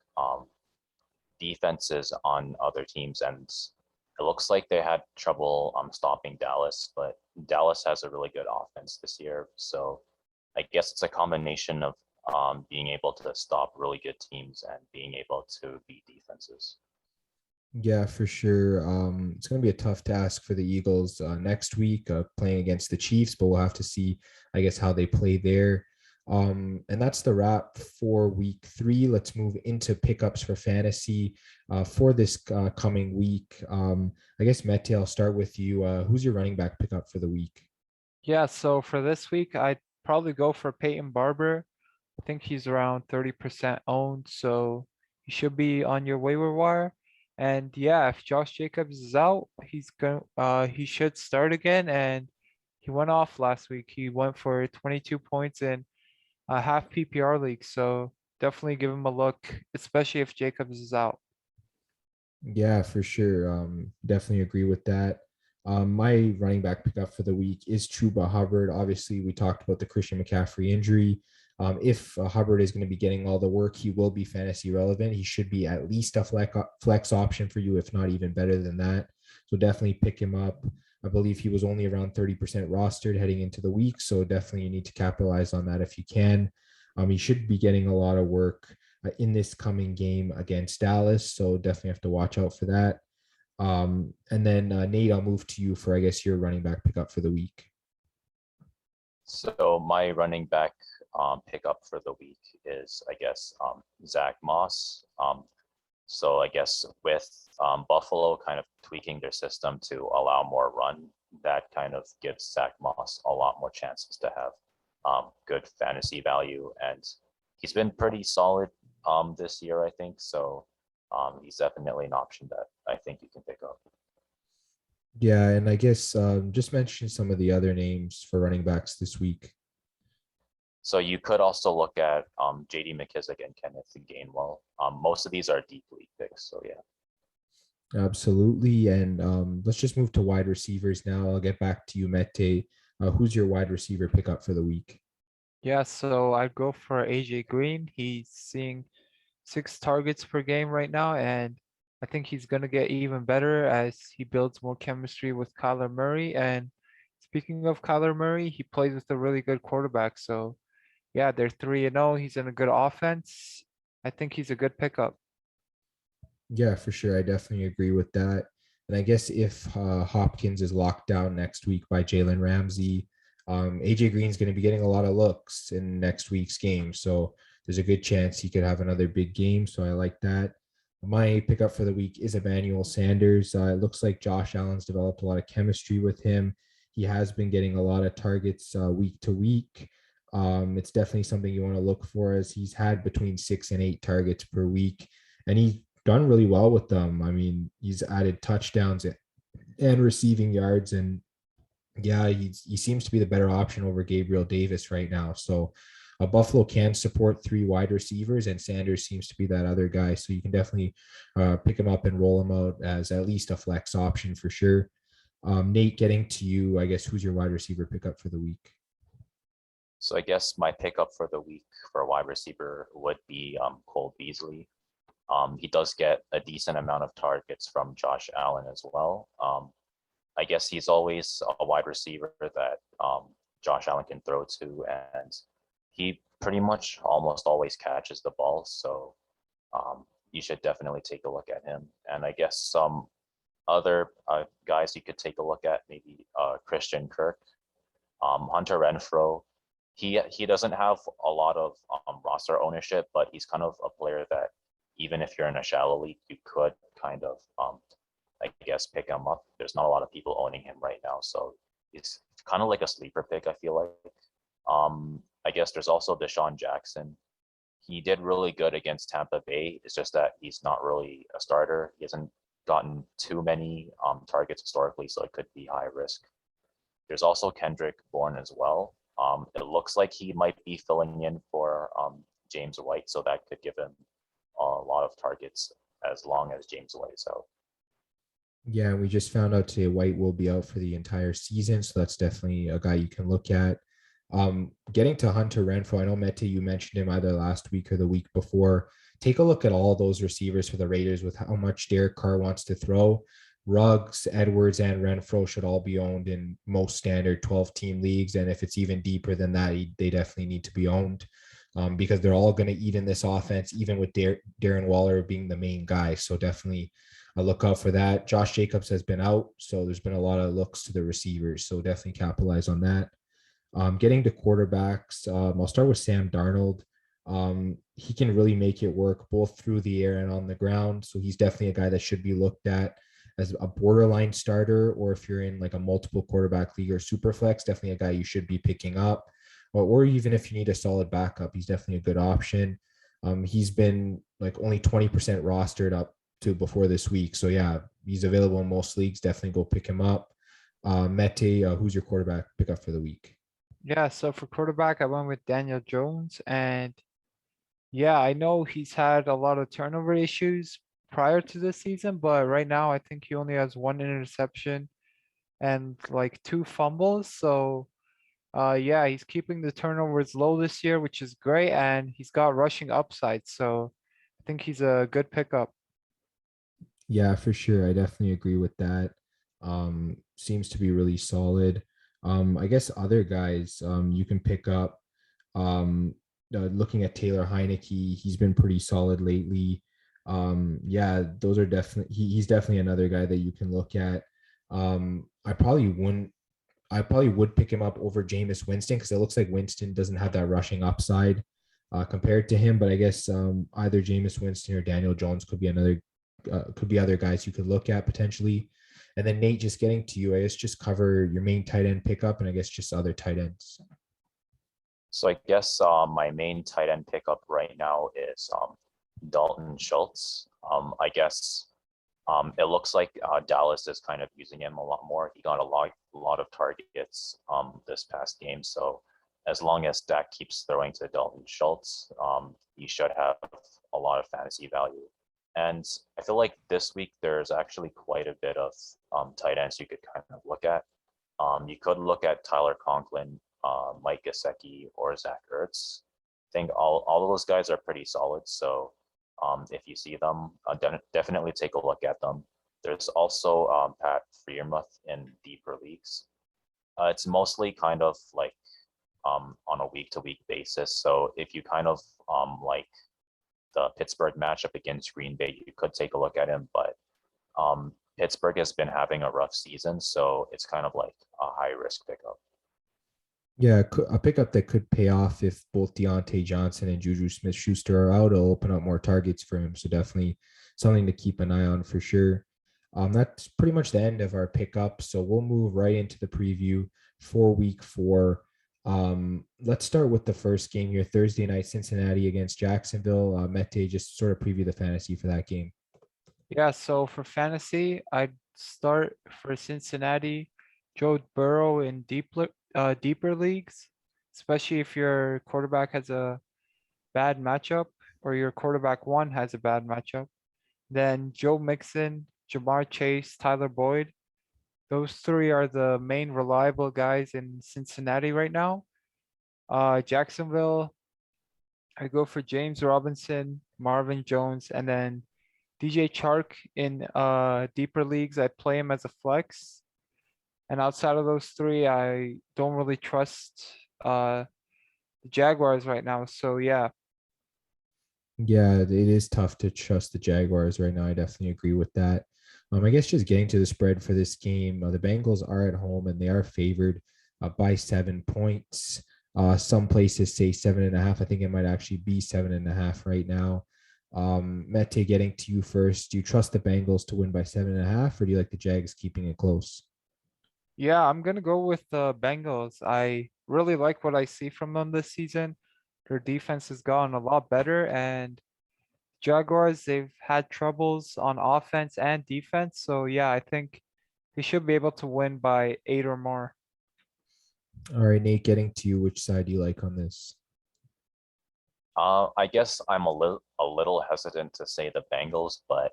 defenses on other teams, and it looks like they had trouble stopping Dallas, but Dallas has a really good offense this year. So I guess it's a combination of being able to stop really good teams and being able to beat defenses. Yeah, for sure. It's going to be a tough task for the Eagles next week, playing against the Chiefs, but we'll have to see, I guess, how they play there. And that's the wrap for week 3. Let's move into pickups for fantasy for this coming week. I guess, Mete, I'll start with you. Who's your running back pickup for the week? Yeah, so for this week, I'd probably go for Peyton Barber. I think he's around 30% owned, so he should be on your waiver wire. And yeah, if Josh Jacobs is out, he should start again. And he went off last week. He went for 22 points in a half PPR league. So definitely give him a look, especially if Jacobs is out. Yeah, for sure. Definitely agree with that. My running back pickup for the week is Chuba Hubbard. Obviously, we talked about the Christian McCaffrey injury. If Hubbard is going to be getting all the work, he will be fantasy relevant. He should be at least a flex option for you, if not even better than that. So definitely pick him up. I believe he was only around 30% rostered heading into the week. So definitely you need to capitalize on that if you can. He should be getting a lot of work in this coming game against Dallas. So definitely have to watch out for that. And then Nate, I'll move to you for, I guess, your running back pickup for the week. So my running back pickup for the week is, I guess, Zach Moss. So I guess with Buffalo kind of tweaking their system to allow more run, that kind of gives Zach Moss a lot more chances to have good fantasy value. And he's been pretty solid this year, I think. So he's definitely an option that I think you can pick up. Yeah, and I guess just mention some of the other names for running backs this week. So you could also look at J.D. McKissick and Kenneth Gainwell. Most of these are deep league picks, so yeah. Absolutely. And let's just move to wide receivers now. I'll get back to you, Mete. Who's your wide receiver pickup for the week? Yeah, so I'd go for AJ Green. He's seeing 6 targets per game right now, and I think he's going to get even better as he builds more chemistry with Kyler Murray. And speaking of Kyler Murray, he plays with a really good quarterback. So yeah, they're 3-0. He's in a good offense. I think he's a good pickup. Yeah, for sure. I definitely agree with that. And I guess if Hopkins is locked down next week by Jalen Ramsey, AJ Green's going to be getting a lot of looks in next week's game. So there's a good chance he could have another big game. So I like that. My pickup for the week is Emmanuel Sanders. It looks like Josh Allen's developed a lot of chemistry with him. He has been getting a lot of targets week to week. It's definitely something you want to look for, as he's had between 6 and 8 targets per week. And he's done really well with them. I mean, he's added touchdowns and receiving yards, and yeah, he seems to be the better option over Gabriel Davis right now. So Buffalo can support 3 wide receivers, and Sanders seems to be that other guy. So you can definitely pick him up and roll him out as at least a flex option for sure. Nate, getting to you, I guess, who's your wide receiver pickup for the week? So I guess my pickup for the week for a wide receiver would be Cole Beasley. He does get a decent amount of targets from Josh Allen as well. I guess he's always a wide receiver that Josh Allen can throw to, and he pretty much almost always catches the ball. So you should definitely take a look at him. And I guess some other guys you could take a look at, maybe Christian Kirk, Hunter Renfrow. He doesn't have a lot of roster ownership, but he's kind of a player that even if you're in a shallow league, you could kind of, I guess, pick him up. There's not a lot of people owning him right now, so it's kind of like a sleeper pick, I feel like. I guess there's also Deshaun Jackson. He did really good against Tampa Bay. It's just that he's not really a starter. He hasn't gotten too many targets historically, so it could be high risk. There's also Kendrick Bourne as well. It looks like he might be filling in for James White, so that could give him a lot of targets as long as James White is out. Yeah, we just found out today White will be out for the entire season, so that's definitely a guy you can look at. Getting to Hunter Renfrow, I know Mete, you mentioned him either last week or the week before. Take a look at all those receivers for the Raiders with how much Derek Carr wants to throw. Ruggs, Edwards, and Renfrow should all be owned in most standard 12-team leagues, and if it's even deeper than that, they definitely need to be owned. Because they're all going to eat in this offense, even with Darren Waller being the main guy. So definitely look out for that. Josh Jacobs has been out, so there's been a lot of looks to the receivers. So definitely capitalize on that. Getting to quarterbacks, I'll start with Sam Darnold. He can really make it work both through the air and on the ground. So he's definitely a guy that should be looked at as a borderline starter, or if you're in like a multiple quarterback league or super flex, definitely a guy you should be picking up. Or even if you need a solid backup, he's definitely a good option. He's been like only 20% rostered up to before this week. So yeah, he's available in most leagues. Definitely go pick him up. Mete, who's your quarterback pickup for the week? Yeah, so for quarterback, I went with Daniel Jones. And yeah, I know he's had a lot of turnover issues prior to this season, but right now I think he only has 1 interception and like 2 fumbles. So yeah, he's keeping the turnovers low this year, which is great, and he's got rushing upside. So I think he's a good pickup. Yeah, for sure. I definitely agree with that. Seems to be really solid. I guess other guys you can pick up. Um, Looking at Taylor Heineke, he's been pretty solid lately. Yeah, those are definitely he's definitely another guy that you can look at. I probably wouldn't. I probably would pick him up over Jameis Winston because it looks like Winston doesn't have that rushing upside compared to him. But I guess either Jameis Winston or Daniel Jones could be other guys you could look at potentially. And then Nate, just getting to you, I guess just cover your main tight end pickup and I guess just other tight ends. So I guess my main tight end pickup right now is Dalton Schultz. I guess it looks like Dallas is kind of using him a lot more. He got a lot of targets this past game. So as long as Dak keeps throwing to Dalton Schultz, he should have a lot of fantasy value. And I feel like this week there's actually quite a bit of tight ends you could kind of look at. You could look at Tyler Conklin, Mike Gesicki, or Zach Ertz. I think all of those guys are pretty solid. So if you see them, definitely take a look at them. There's also Pat Freiermuth in deeper leagues. It's mostly kind of like on a week-to-week basis. So if you kind of like the Pittsburgh matchup against Green Bay, you could take a look at him. But Pittsburgh has been having a rough season, so it's kind of like a high-risk pickup. Yeah, a pickup that could pay off if both Deontay Johnson and Juju Smith-Schuster are out. It'll open up more targets for him. So definitely something to keep an eye on for sure. That's pretty much the end of our pickup. So we'll move right into the preview for week 4. Let's start with the first game here, Thursday night, Cincinnati against Jacksonville. Mete, just sort of preview the fantasy for that game. Yeah, so for fantasy, I'd start for Cincinnati, Joe Burrow in deeper leagues, especially if your quarterback has a bad matchup or your quarterback 1 has a bad matchup. Then Joe Mixon, Jamar Chase, Tyler Boyd. Those 3 are the main reliable guys in Cincinnati right now. Jacksonville, I go for James Robinson, Marvin Jones, and then DJ Chark in deeper leagues. I play him as a flex. And outside of those 3, I don't really trust the Jaguars right now. So yeah. Yeah, it is tough to trust the Jaguars right now. I definitely agree with that. I guess just getting to the spread for this game, the Bengals are at home and they are favored by 7 points. Some places say 7.5. I think it might actually be 7.5 right now. Mete, getting to you first. Do you trust the Bengals to win by 7.5, or do you like the Jags keeping it close? Yeah, I'm gonna go with the Bengals. I really like what I see from them this season. Their defense has gotten a lot better, and Jaguars, they've had troubles on offense and defense. So yeah, I think they should be able to win by 8 or more. All right, Nate, getting to you. Which side do you like on this? I guess I'm a little hesitant to say the Bengals, but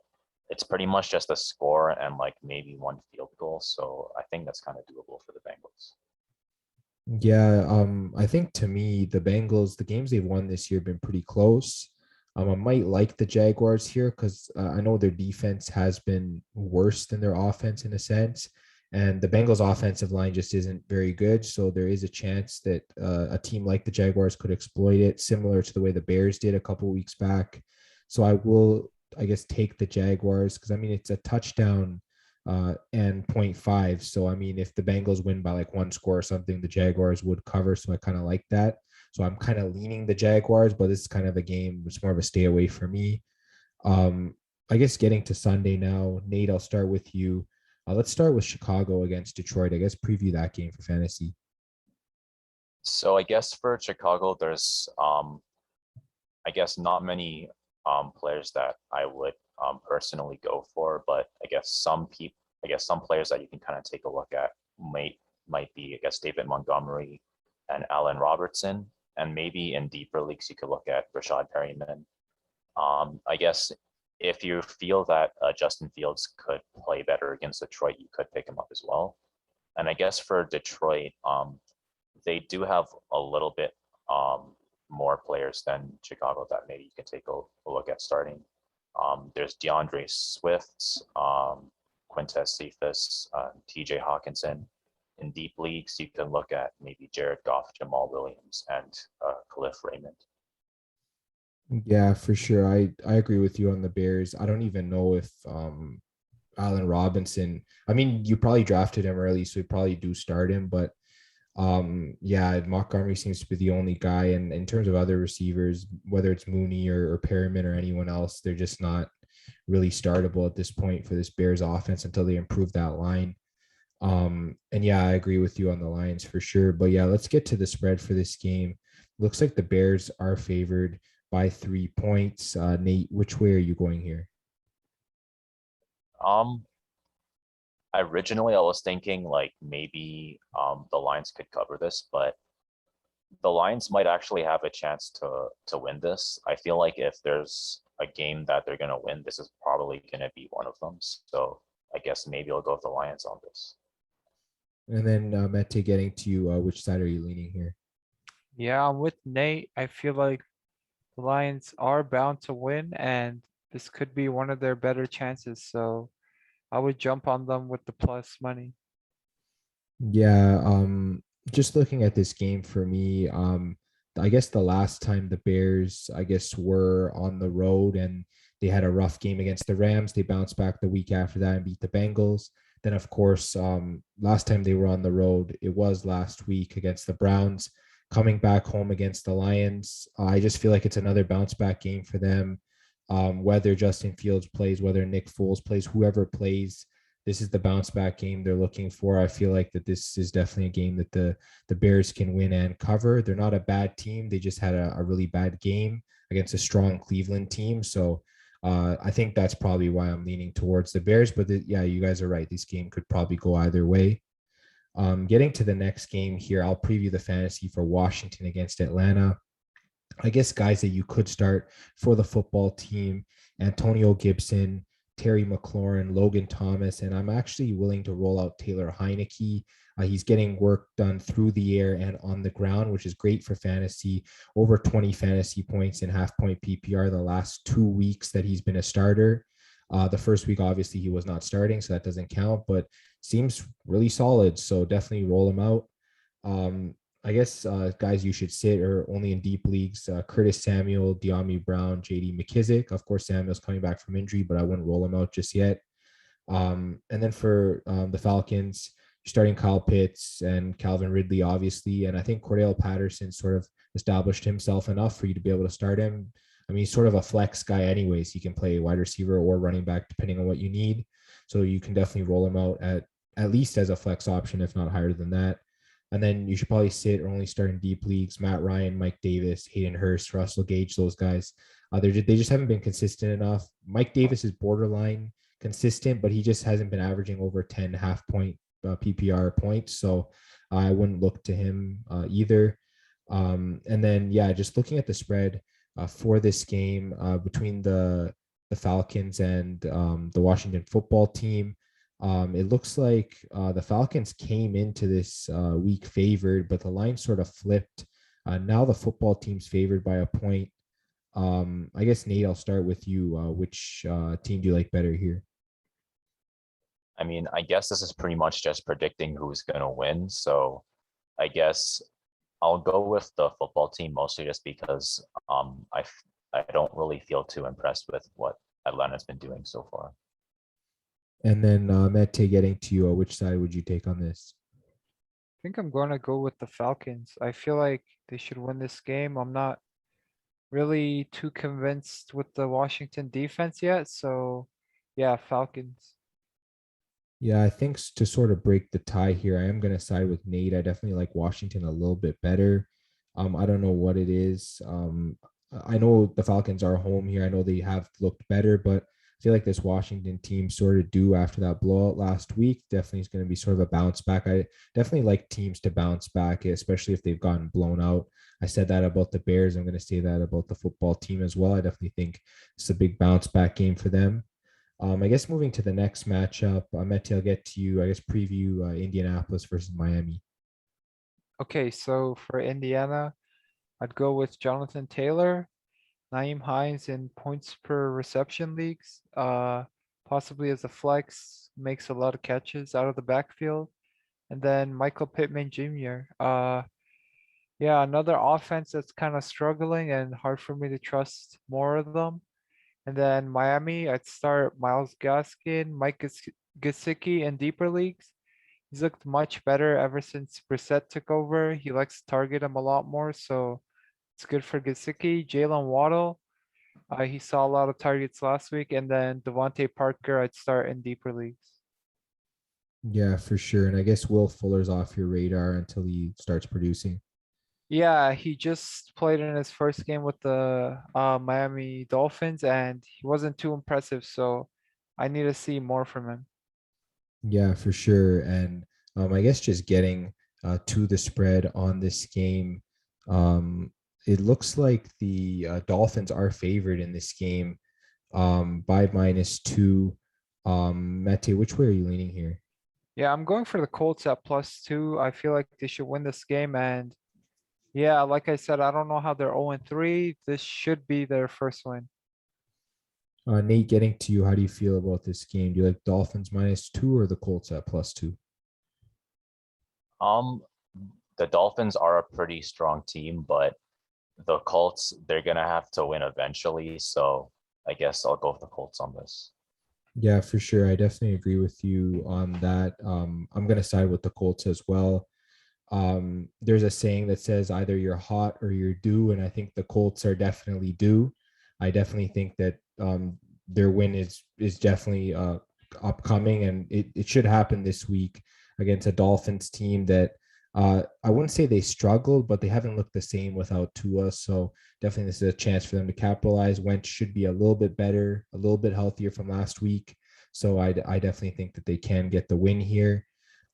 it's pretty much just a score and like maybe 1 field goal. So I think that's kind of doable for the Bengals. Yeah, I think to me, the Bengals, the games they've won this year have been pretty close. I might like the Jaguars here because I know their defense has been worse than their offense in a sense. And the Bengals offensive line just isn't very good. So there is a chance that a team like the Jaguars could exploit it, similar to the way the Bears did a couple weeks back. So I will, I guess, take the Jaguars because I mean, it's a touchdown and 0.5. So, I mean, if the Bengals win by like 1 score or something, the Jaguars would cover. So I kind of like that. So I'm kind of leaning the Jaguars, but this is kind of a game. It's more of a stay away for me. I guess getting to Sunday now, Nate, I'll start with you. Let's start with Chicago against Detroit. I guess preview that game for fantasy. So I guess for Chicago, there's I guess not many players that I would personally go for, but I guess some players that you can kind of take a look at might be, I guess, David Montgomery and Allen Robertson, and maybe in deeper leagues you could look at Rashad Perryman. I guess if you feel that Justin Fields could play better against Detroit, you could pick him up as well. And I guess for Detroit, they do have a little bit more players than Chicago that maybe you can take a look at starting. There's DeAndre Swift, Quintez Cephas, TJ Hawkinson. In deep leagues, you can look at maybe Jared Goff, Jamal Williams, and Khalif Raymond. Yeah, for sure. I agree with you on the Bears. I don't even know if Allen Robinson. I mean, you probably drafted him early, so you probably do start him. But yeah, Montgomery seems to be the only guy. And in terms of other receivers, whether it's Mooney or Perriman or anyone else, they're just not really startable at this point for this Bears offense until they improve that line. And yeah, I agree with you on the Lions for sure. But yeah, let's get to the spread for this game. Looks like the Bears are favored by 3 points. Nate, which way are you going here? Originally I was thinking like maybe the Lions could cover this, but the Lions might actually have a chance to win this. I feel like if there's a game that they're gonna win, this is probably gonna be one of them. So I guess maybe I'll go with the Lions on this. And then Mete, getting to you, which side are you leaning here? Yeah, I'm with Nate. I feel like the Lions are bound to win, and this could be one of their better chances. So I would jump on them with the plus money. Yeah, just looking at this game for me, I guess the last time the Bears, I guess, were on the road and they had a rough game against the Rams, they bounced back the week after that and beat the Bengals. Then, of course, last time they were on the road, it was last week against the Browns. Coming back home against the Lions, I just feel like it's another bounce back game for them. Whether Justin Fields plays, whether Nick Foles plays, whoever plays, this is the bounce back game they're looking for. I feel like that this is definitely a game that the Bears can win and cover. They're not a bad team. They just had a really bad game against a strong Cleveland team. So I think that's probably why I'm leaning towards the Bears. But yeah, you guys are right. This game could probably go either way. Getting to the next game here, I'll preview the fantasy for Washington against Atlanta. I guess guys that you could start for the football team: Antonio Gibson, Terry McLaurin, Logan Thomas, and I'm actually willing to roll out Taylor Heineke. He's getting work done through the air and on the ground, which is great for fantasy. Over 20 fantasy points in half-point PPR the last 2 weeks that he's been a starter. The first week, obviously, he was not starting, so that doesn't count, but seems really solid. So definitely roll him out. I guess guys you should sit or only in deep leagues: Curtis Samuel, De'Ami Brown, J.D. McKissick. Of course, Samuel's coming back from injury, but I wouldn't roll him out just yet. And then for the Falcons, starting Kyle Pitts and Calvin Ridley, obviously. And I think Cordell Patterson sort of established himself enough for you to be able to start him. I mean, he's sort of a flex guy anyways. He can play wide receiver or running back depending on what you need. So you can definitely roll him out at least as a flex option, if not higher than that. And then you should probably sit or only start in deep leagues: Matt Ryan, Mike Davis, Hayden Hurst, Russell Gage, those guys. They just haven't been consistent enough. Mike Davis is borderline consistent, but he just hasn't been averaging over 10 half-point PPR points. So I wouldn't look to him either. And then, yeah, just looking at the spread for this game between the Falcons and the Washington football team, it looks like the Falcons came into this week favored, but the line sort of flipped. Now the football team's favored by a point. I guess, Nate, I'll start with you. Which team do you like better here? I mean, I guess this is pretty much just predicting who's going to win. So I guess I'll go with the football team, mostly just because I don't really feel too impressed with what Atlanta's been doing so far. And then Mete, getting to you, which side would you take on this? I think I'm going to go with the Falcons. I feel like they should win this game. I'm not really too convinced with the Washington defense yet. So yeah, Falcons. Yeah, I think to sort of break the tie here, I am going to side with Nate. I definitely like Washington a little bit better. I don't know what it is. I know the Falcons are home here. I know they have looked better, but I feel like this Washington team sort of due after that blowout last week definitely is going to be sort of a bounce back. I definitely like teams to bounce back, especially if they've gotten blown out. I said that about the Bears. I'm going to say that about the football team as well. I definitely think it's a big bounce back game for them. I guess moving to the next matchup, Mete, I'll get to you. I guess preview Indianapolis versus Miami. Okay, so for Indiana, I'd go with Jonathan Taylor, Naeem Hines in points per reception leagues, possibly as a flex, makes a lot of catches out of the backfield. And then Michael Pittman Jr. Yeah, another offense that's kind of struggling and hard for me to trust more of them. And then Miami, I'd start Miles Gaskin, Mike Gesicki in deeper leagues. He's looked much better ever since Brissett took over. He likes to target him a lot more, so it's good for Gesicki. Jalen Waddle, he saw a lot of targets last week, and then Devontae Parker, I'd start in deeper leagues. Yeah, for sure. And I guess Will Fuller's off your radar until he starts producing. Yeah, he just played in his first game with the Miami Dolphins, and he wasn't too impressive, so I need to see more from him. Yeah, for sure. And I guess just getting to the spread on this game, it looks like the Dolphins are favored in this game by -2. Mete, which way are you leaning here? Yeah, I'm going for the Colts at +2. I feel like they should win this game, and yeah, like I said, I don't know how they're 0-3. This should be their first win. Nate, getting to you, how do you feel about this game? Do you like Dolphins -2 or the Colts at +2? Um, the Dolphins are a pretty strong team, but the Colts, they're gonna have to win eventually. So I guess I'll go with the Colts on this. Yeah, for sure. I definitely agree with you on that. I'm going to side with the Colts as well. There's a saying that says either you're hot or you're due, and I think the Colts are definitely due. I definitely think that their win is definitely upcoming, and it should happen this week against a Dolphins team that I wouldn't say they struggled, but they haven't looked the same without Tua. So definitely this is a chance for them to capitalize. Wentz should be a little bit better, a little bit healthier from last week. So I definitely think that they can get the win here.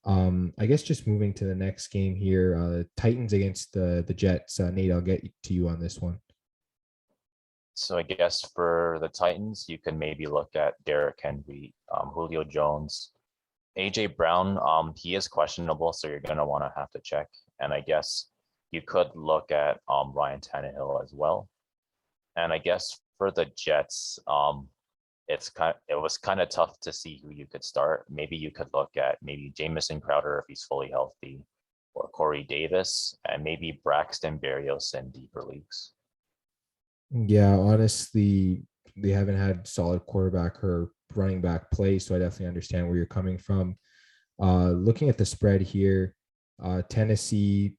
I guess just moving to the next game here, Titans against the Jets. Nate, I'll get to you on this one. So I guess for the Titans, you can maybe look at Derrick Henry, Julio Jones, AJ Brown. He is questionable, so you're gonna want to have to check. And I guess you could look at Ryan Tannehill as well. And I guess for the Jets, it was kind of tough to see who you could start. Maybe you could look at maybe Jamison Crowder if he's fully healthy, or Corey Davis, and maybe Braxton Berrios in deeper leagues. Yeah, honestly, they haven't had solid quarterback or running back play, so I definitely understand where you're coming from. Looking at the spread here, Tennessee,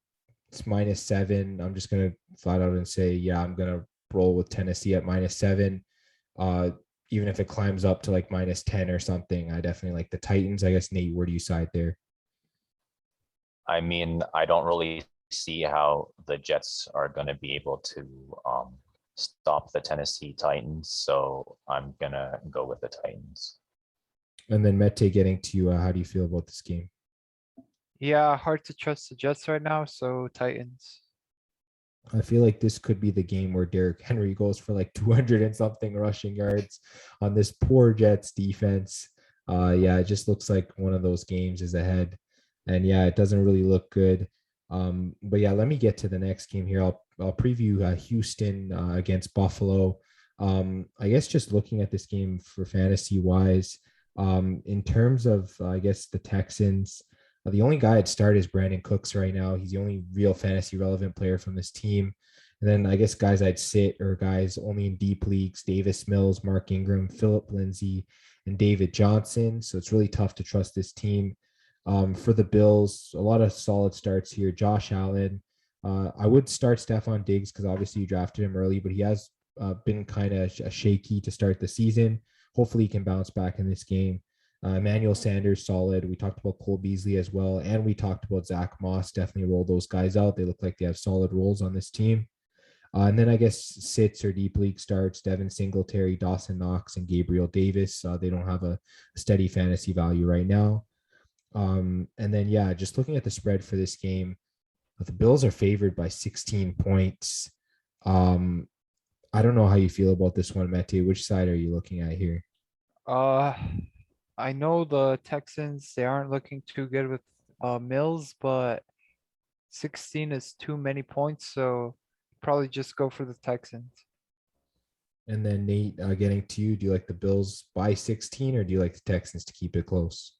it's -7. I'm just gonna flat out and say, yeah, I'm gonna roll with Tennessee at -7. Even if it climbs up to like -10 or something, I definitely like the Titans. I guess Nate, where do you side there? I mean, I don't really see how the Jets are going to be able to stop the Tennessee Titans, so I'm gonna go with the Titans. And then Mete, getting to you, how do you feel about this game? Yeah, hard to trust the Jets right now, so Titans. I feel like this could be the game where Derrick Henry goes for like 200 and something rushing yards on this poor Jets defense. Yeah, it just looks like one of those games is ahead. And yeah, it doesn't really look good. But yeah, let me get to the next game here. I'll preview Houston against Buffalo. I guess just looking at this game for fantasy wise, in terms of I guess the Texans, the only guy I'd start is Brandon Cooks right now. He's the only real fantasy relevant player from this team. And then I guess guys I'd sit or guys only in deep leagues: Davis Mills, Mark Ingram, Philip Lindsay, and David Johnson. So it's really tough to trust this team. For the Bills, a lot of solid starts here. Josh Allen. I would start Stephon Diggs because obviously you drafted him early, but he has been kind of shaky to start the season. Hopefully he can bounce back in this game. Emmanuel Sanders, solid. We talked about Cole Beasley as well, and we talked about Zach Moss. Definitely roll those guys out. They look like they have solid roles on this team. And then I guess sits or deep league starts: Devin Singletary, Dawson Knox, and Gabriel Davis. They don't have a steady fantasy value right now. And then, yeah, just looking at the spread for this game, the Bills are favored by 16 points. I don't know how you feel about this one, Mete. Which side are you looking at here? Uh, I know the Texans, they aren't looking too good with Mills, but 16 is too many points, so probably just go for the Texans. And then Nate, getting to you, do you like the Bills by 16 or do you like the Texans to keep it close?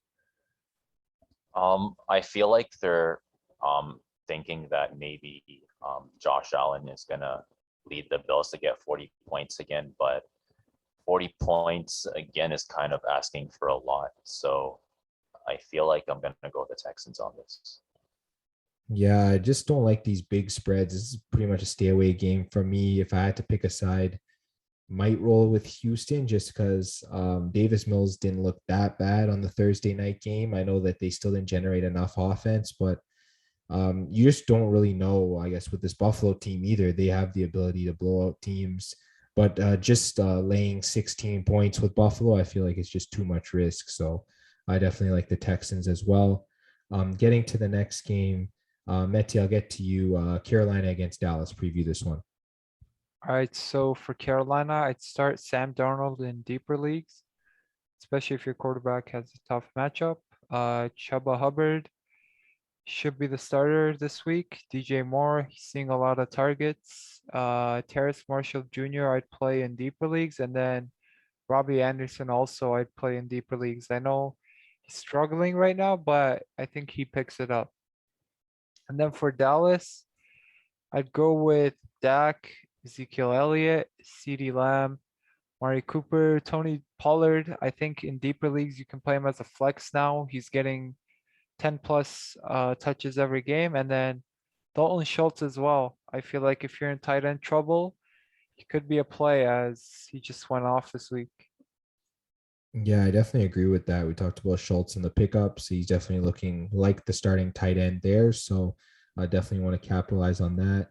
I feel like they're thinking that maybe Josh Allen is gonna lead the Bills to get 40 points again, but 40 points again is kind of asking for a lot. So I feel like I'm gonna go with the Texans on this. Yeah, I just don't like these big spreads. This is pretty much a stay away game for me. If I had to pick a side, might roll with Houston just because Davis Mills didn't look that bad on the Thursday night game. I know that they still didn't generate enough offense, but you just don't really know, I guess, with this Buffalo team either. They have the ability to blow out teams, but just laying 16 points with Buffalo, I feel like it's just too much risk. So I definitely like the Texans as well. Getting to the next game, Mete, I'll get to you. Carolina against Dallas. Preview this one. All right, so for Carolina, I'd start Sam Darnold in deeper leagues, especially if your quarterback has a tough matchup. Chuba Hubbard should be the starter this week. DJ Moore, he's seeing a lot of targets. Terrace Marshall Jr., I'd play in deeper leagues. And then Robbie Anderson also, I'd play in deeper leagues. I know he's struggling right now, but I think he picks it up. And then for Dallas, I'd go with Dak, Ezekiel Elliott, CeeDee Lamb, Mari Cooper, Tony Pollard. I think in deeper leagues, you can play him as a flex now. He's getting 10 plus touches every game. And then Dalton Schultz as well. I feel like if you're in tight end trouble, he could be a play as he just went off this week. Yeah, I definitely agree with that. We talked about Schultz in the pickups. He's definitely looking like the starting tight end there. So I definitely want to capitalize on that.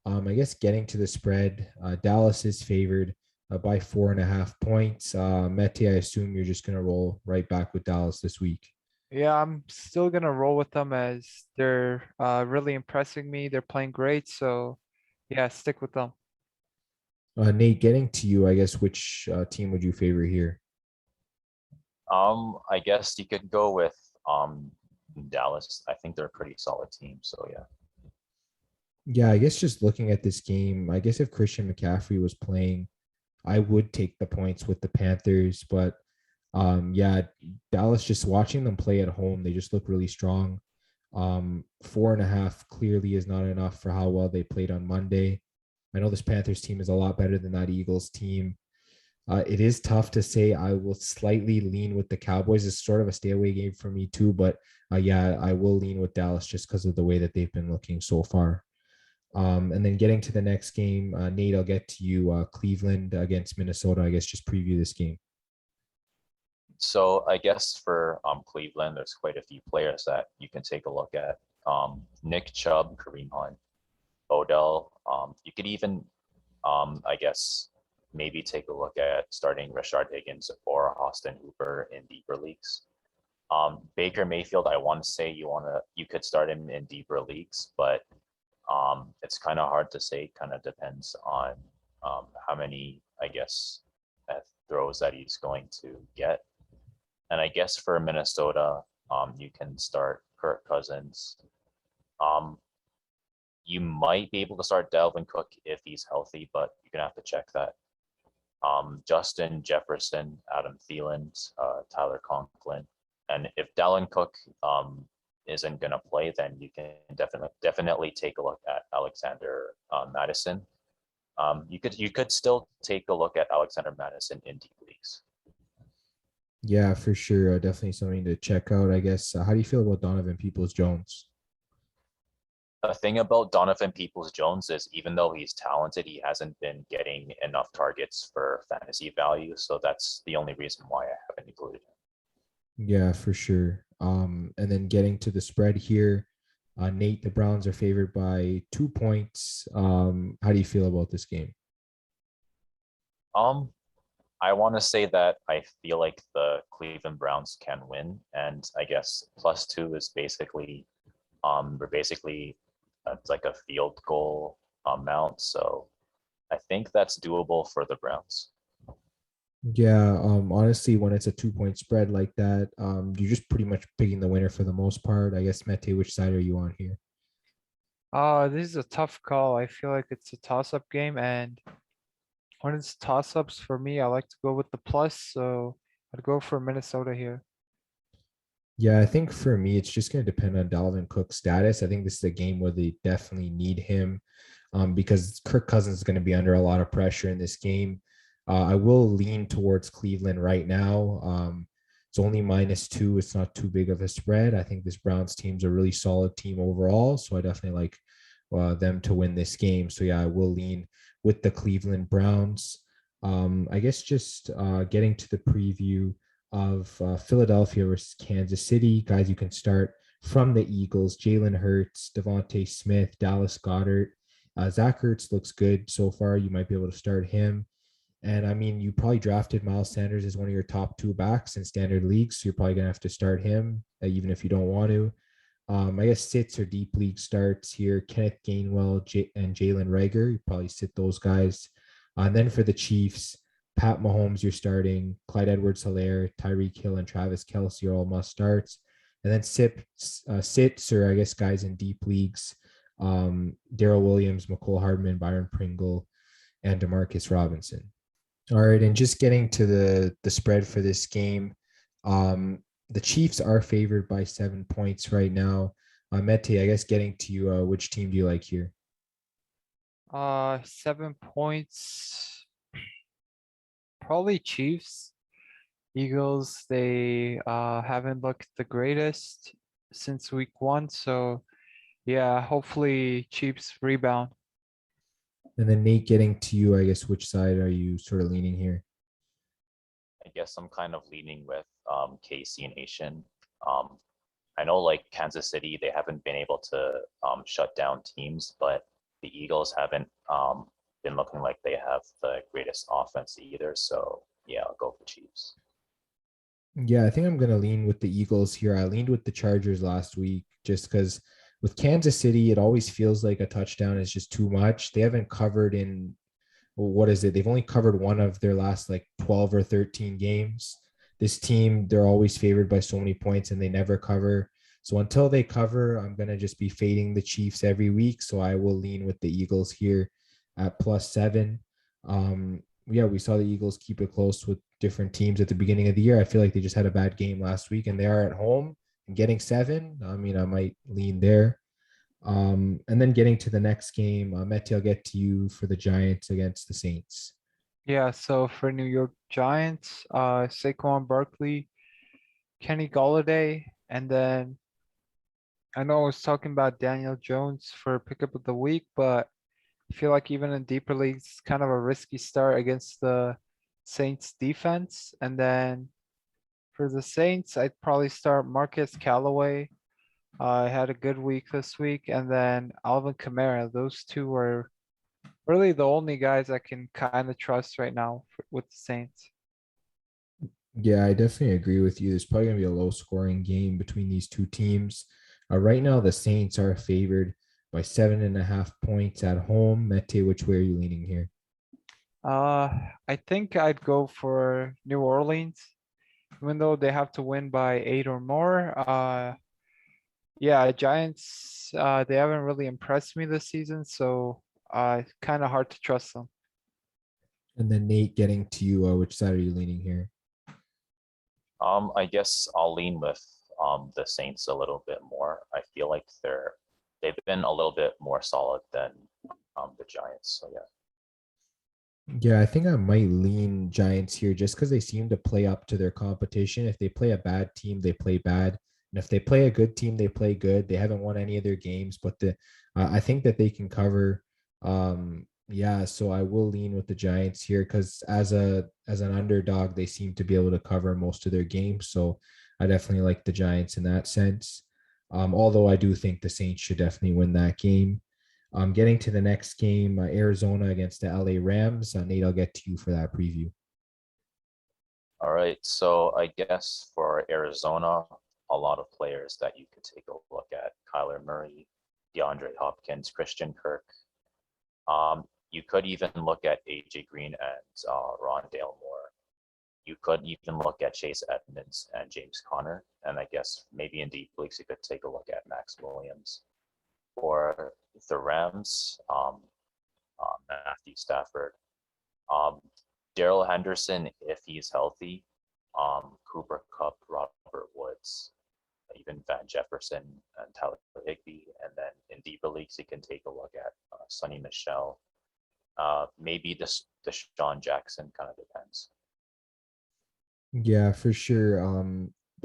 I guess getting to the spread, Dallas is favored by 4.5 points. Mete, I assume you're just going to roll right back with Dallas this week. Yeah, I'm still gonna roll with them as they're really impressing me. They're playing great, so yeah, stick with them. Nate, getting to you, I guess, which team would you favor here? I guess you could go with Dallas. I think they're a pretty solid team. So yeah. Yeah, I guess just looking at this game, I guess if Christian McCaffrey was playing, I would take the points with the Panthers. But yeah, Dallas, just watching them play at home, they just look really strong. 4.5 clearly is not enough for how well they played on Monday. I know this Panthers team is a lot better than that Eagles team. It is tough to say. I will slightly lean with the Cowboys. It's sort of a stay away game for me too, but yeah, I will lean with Dallas just because of the way that they've been looking so far. And then getting to the next game, Nate, I'll get to you. Cleveland against Minnesota. I guess just preview this game. So I guess for Cleveland, there's quite a few players that you can take a look at. Nick Chubb, Kareem Hunt, Odell. You could even, I guess, maybe take a look at starting Rashard Higgins or Austin Hooper in deeper leagues. Baker Mayfield, I want to say you could start him in deeper leagues, but it's kind of hard to say. Kind of depends on how many, I guess, throws that he's going to get. And I guess for Minnesota, you can start Kirk Cousins. You might be able to start Dalvin Cook if he's healthy, but you're gonna have to check that. Justin Jefferson, Adam Thielen, Tyler Conklin, and if Dalvin Cook isn't gonna play, then you can definitely take a look at Alexander Madison. You could still take a look at Alexander Madison in deep leagues. Yeah, for sure. Definitely something to check out, I guess. How do you feel about Donovan Peoples-Jones? The thing about Donovan Peoples-Jones is even though he's talented, he hasn't been getting enough targets for fantasy value. So that's the only reason why I haven't included him. Yeah, for sure. And then getting to the spread here, Nate, the Browns are favored by 2 points. How do you feel about this game? I want to say that I feel like the Cleveland Browns can win, and I guess +2 is basically, we're basically it's like a field goal amount. So I think that's doable for the Browns. Yeah, honestly, when it's a 2 point spread like that, you're just pretty much picking the winner for the most part. I guess Mete, which side are you on here? This is a tough call. I feel like it's a toss-up game, and when it's toss-ups for me, I like to go with the plus, so I'd go for Minnesota here. Yeah, I think for me, it's just going to depend on Dalvin Cook's status. I think this is a game where they definitely need him because Kirk Cousins is going to be under a lot of pressure in this game. I will lean towards Cleveland right now. It's only -2. It's not too big of a spread. I think this Browns team's a really solid team overall. So I definitely like them to win this game. So yeah, I will lean with the Cleveland Browns. I guess just getting to the preview of Philadelphia versus Kansas City. Guys, you can start from the Eagles: Jalen Hurts, Devontae Smith, Dallas Goddard. Zach Ertz looks good so far. You might be able to start him. And I mean, you probably drafted Miles Sanders as one of your top two backs in standard leagues. So you're probably going to have to start him, even if you don't want to. I guess sits or deep league starts here: Kenneth Gainwell and Jalen Rager. You probably sit those guys. And then for the Chiefs, Pat Mahomes, you're starting. Clyde Edwards-Helaire, Tyreek Hill, and Travis Kelce are all must starts. And then sits, or I guess guys in deep leagues: Daryl Williams, McCole Hardman, Byron Pringle, and Demarcus Robinson. All right, and just getting to the spread for this game, the Chiefs are favored by 7 points right now. Mete, I guess getting to you, which team do you like here? 7 points, probably Chiefs. Eagles, they haven't looked the greatest since week 1, so yeah, hopefully Chiefs rebound. And then Nate, getting to you, I guess which side are you sort of leaning here? I guess I'm kind of leaning with KC Nation. Um, I know like Kansas City, they haven't been able to shut down teams, but the Eagles haven't been looking like they have the greatest offense either. So yeah, I'll go for Chiefs. Yeah, I think I'm going to lean with the Eagles here. I leaned with the Chargers last week just because with Kansas City, it always feels like a touchdown is just too much. They haven't covered in, well, what is it? They've only covered one of their last like 12 or 13 games. This team, they're always favored by so many points and they never cover. So until they cover, I'm going to just be fading the Chiefs every week. So I will lean with the Eagles here at +7. Yeah, we saw the Eagles keep it close with different teams at the beginning of the year. I feel like they just had a bad game last week and they are at home and getting 7. I mean, I might lean there. And then getting to the next game, Mete, I'll get to you for the Giants against the Saints. Yeah, so for New York Giants, Saquon Barkley, Kenny Golladay, and then I know I was talking about Daniel Jones for pickup of the week, but I feel like even in deeper leagues, it's kind of a risky start against the Saints defense. And then for the Saints, I'd probably start Marcus Callaway. I had a good week this week, and then Alvin Kamara. Those two are really the only guys I can kind of trust right now with the Saints. Yeah, I definitely agree with you. There's probably going to be a low scoring game between these two teams. Right now, the Saints are favored by 7.5 points at home. Mete, which way are you leaning here? Uh, I think I'd go for New Orleans, even though they have to win by 8 or more. Yeah, Giants, they haven't really impressed me this season, so kind of hard to trust them. And then Nate, getting to you, which side are you leaning here? I guess I'll lean with the Saints a little bit more. I feel like they've been a little bit more solid than the Giants. So yeah. Yeah, I think I might lean Giants here just because they seem to play up to their competition. If they play a bad team, they play bad. And if they play a good team, they play good. They haven't won any of their games, but I think that they can cover. Yeah, so I will lean with the Giants here because as an underdog, they seem to be able to cover most of their games. So I definitely like the Giants in that sense. Although I do think the Saints should definitely win that game. Getting to the next game, Arizona against the LA Rams. Nate, I'll get to you for that preview. All right. So I guess for Arizona, a lot of players that you could take a look at: Kyler Murray, DeAndre Hopkins, Christian Kirk. You could even look at AJ Green and Rondale Moore. you could even look at Chase Edmonds and James Conner, and I guess maybe in deep leagues you could take a look at Max Williams. For the Rams, Matthew Stafford, Daryl Henderson if he's healthy, Cooper Kupp, Robert Woods, even Van Jefferson and Tyler Higbee, and then in deeper leagues you can take a look at Sonny Michel, maybe Deshaun Jackson, kind of depends. Yeah, for sure.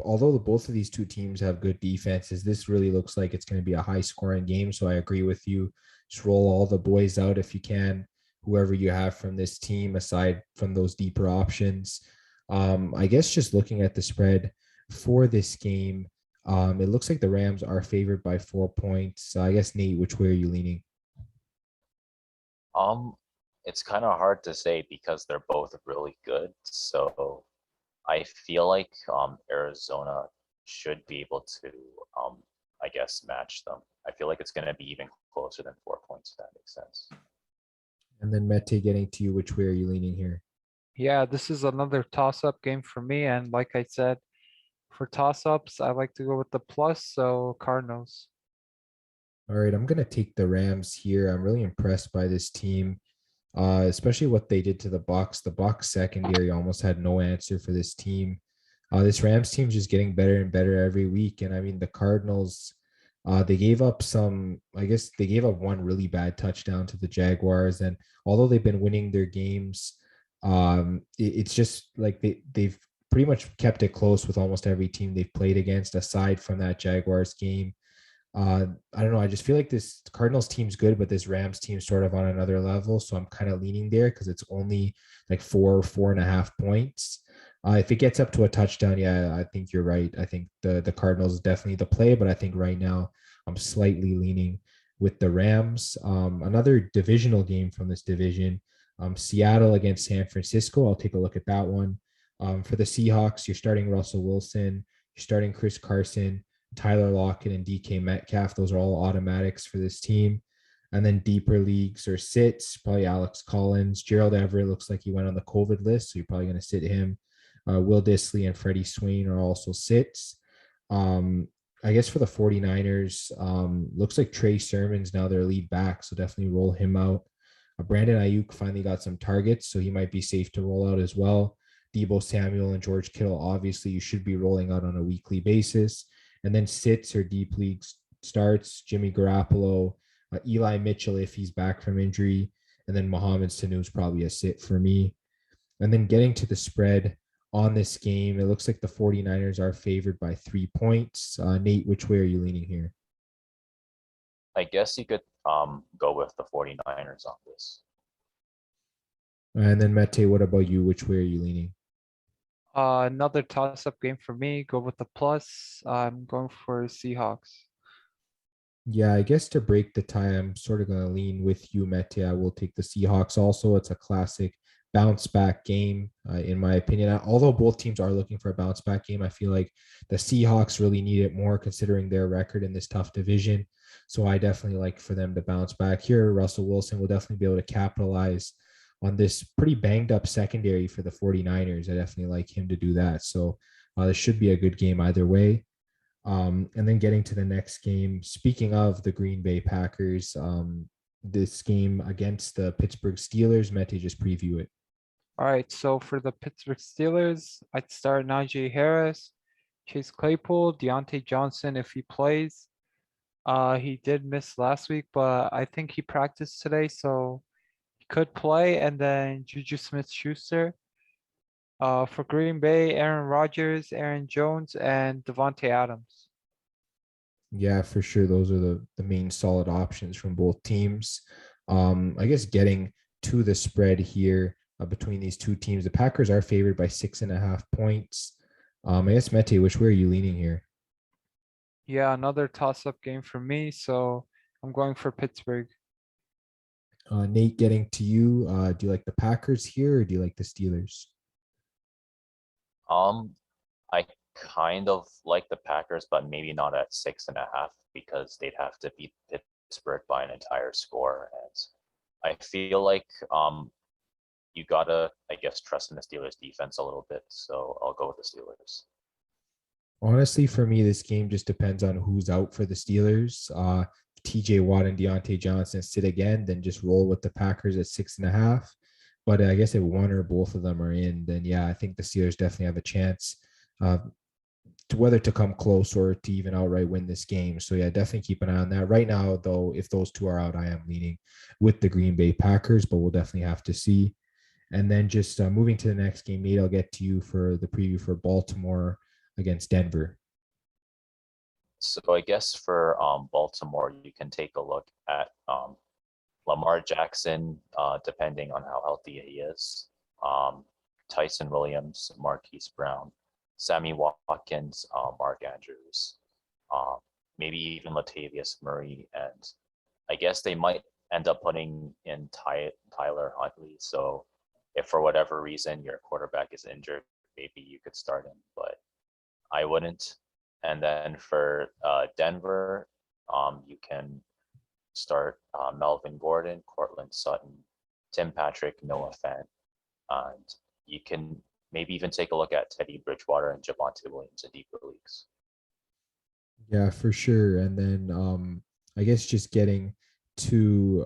Although both of these two teams have good defenses, this really looks like it's going to be a high scoring game. So I agree with you. Just roll all the boys out if you can, whoever you have from this team, aside from those deeper options. I guess just looking at the spread for this game, it looks like the Rams are favored by 4 points. So I guess, Nate, which way are you leaning? It's kind of hard to say because they're both really good. So I feel like Arizona should be able to, I guess, match them. I feel like it's going to be even closer than 4 points, if that makes sense. And then Mete, getting to you, which way are you leaning here? Yeah, this is another toss-up game for me. And like I said, for toss-ups, I like to go with the plus, so Cardinals. All right, I'm going to take the Rams here. I'm really impressed by this team, especially what they did to the Bucs. The Bucs secondary almost had no answer for this team. This Rams team is just getting better and better every week. And I mean, the Cardinals, they gave up I guess they gave up one really bad touchdown to the Jaguars. And although they've been winning their games, it's just like they've pretty much kept it close with almost every team they've played against, aside from that Jaguars game. I don't know. I just feel like this Cardinals team's good, but this Rams team's sort of on another level. So I'm kind of leaning there because it's only like 4.5 points. If it gets up to a touchdown, yeah, I think you're right. I think the Cardinals is definitely the play, but I think right now I'm slightly leaning with the Rams. Another divisional game from this division, Seattle against San Francisco. I'll take a look at that one. For the Seahawks, you're starting Russell Wilson, you're starting Chris Carson, Tyler Lockett, and DK Metcalf. Those are all automatics for this team. And then deeper leagues or sits, probably Alex Collins. Gerald Everett looks like he went on the COVID list, so you're probably going to sit him. Will Disley and Freddie Swain are also sits. I guess for the 49ers, looks like Trey Sermon's now their lead back, so definitely roll him out. Brandon Ayuk finally got some targets, so he might be safe to roll out as well. Deebo Samuel and George Kittle, obviously, you should be rolling out on a weekly basis. And then sits or deep league starts, Jimmy Garoppolo, Eli Mitchell if he's back from injury, and then Mohamed Sanu is probably a sit for me. And then getting to the spread on this game, it looks like the 49ers are favored by 3 points. Nate, which way are you leaning here? I guess you could go with the 49ers on this. And then Mete, what about you? Which way are you leaning? Another toss-up game for me. Go with the plus. I'm going for Seahawks. Yeah, I guess to break the tie, I'm sort of going to lean with you, Mete. I will take the Seahawks also. It's a classic bounce back game, in my opinion. Although both teams are looking for a bounce back game, I feel like the Seahawks really need it more considering their record in this tough division. So I definitely like for them to bounce back here. Russell Wilson will definitely be able to capitalize on this pretty banged up secondary for the 49ers. I definitely like him to do that. So this should be a good game either way. And then getting to the next game, speaking of the Green Bay Packers, this game against the Pittsburgh Steelers, Mete, just preview it. All right, so for the Pittsburgh Steelers, I'd start Najee Harris, Chase Claypool, Deontay Johnson if he plays. He did miss last week, but I think he practiced today, so he could play. And then Juju Smith-Schuster. For Green Bay, Aaron Rodgers, Aaron Jones, and Devontae Adams. Yeah, for sure. Those are the main solid options from both teams. I guess getting to the spread here between these two teams, the Packers are favored by 6.5 points. I guess, Mete, which way are you leaning here? Yeah, another toss-up game for me, so I'm going for Pittsburgh. Nate, getting to you, do you like the Packers here or do you like the Steelers? I kind of like the Packers, but maybe not at 6.5 because they'd have to beat Pittsburgh by an entire score. And I feel like you gotta, I guess, trust in the Steelers defense a little bit. So I'll go with the Steelers. Honestly, for me, this game just depends on who's out for the Steelers. TJ Watt and Deontay Johnson sit again, then just roll with the Packers at 6.5. But I guess if one or both of them are in, then yeah, I think the Steelers definitely have a chance to whether to come close or to even outright win this game. So yeah, definitely keep an eye on that. Right now, though, if those two are out, I am leaning with the Green Bay Packers, but we'll definitely have to see. And then just moving to the next game, Nate, I'll get to you for the preview for Baltimore against Denver. So I guess for Baltimore, you can take a look at Lamar Jackson, depending on how healthy he is. Tyson Williams, Marquise Brown, Sammy Watkins, Mark Andrews, maybe even Latavius Murray, and I guess they might end up putting in Tyler Huntley. So if for whatever reason your quarterback is injured, maybe you could start him, but I wouldn't. And then for Denver, you can start Melvin Gordon, Cortland Sutton, Tim Patrick, Noah Fant, and you can maybe even take a look at Teddy Bridgewater and Javonte Williams in deeper leagues. Yeah, for sure. And then I guess just getting to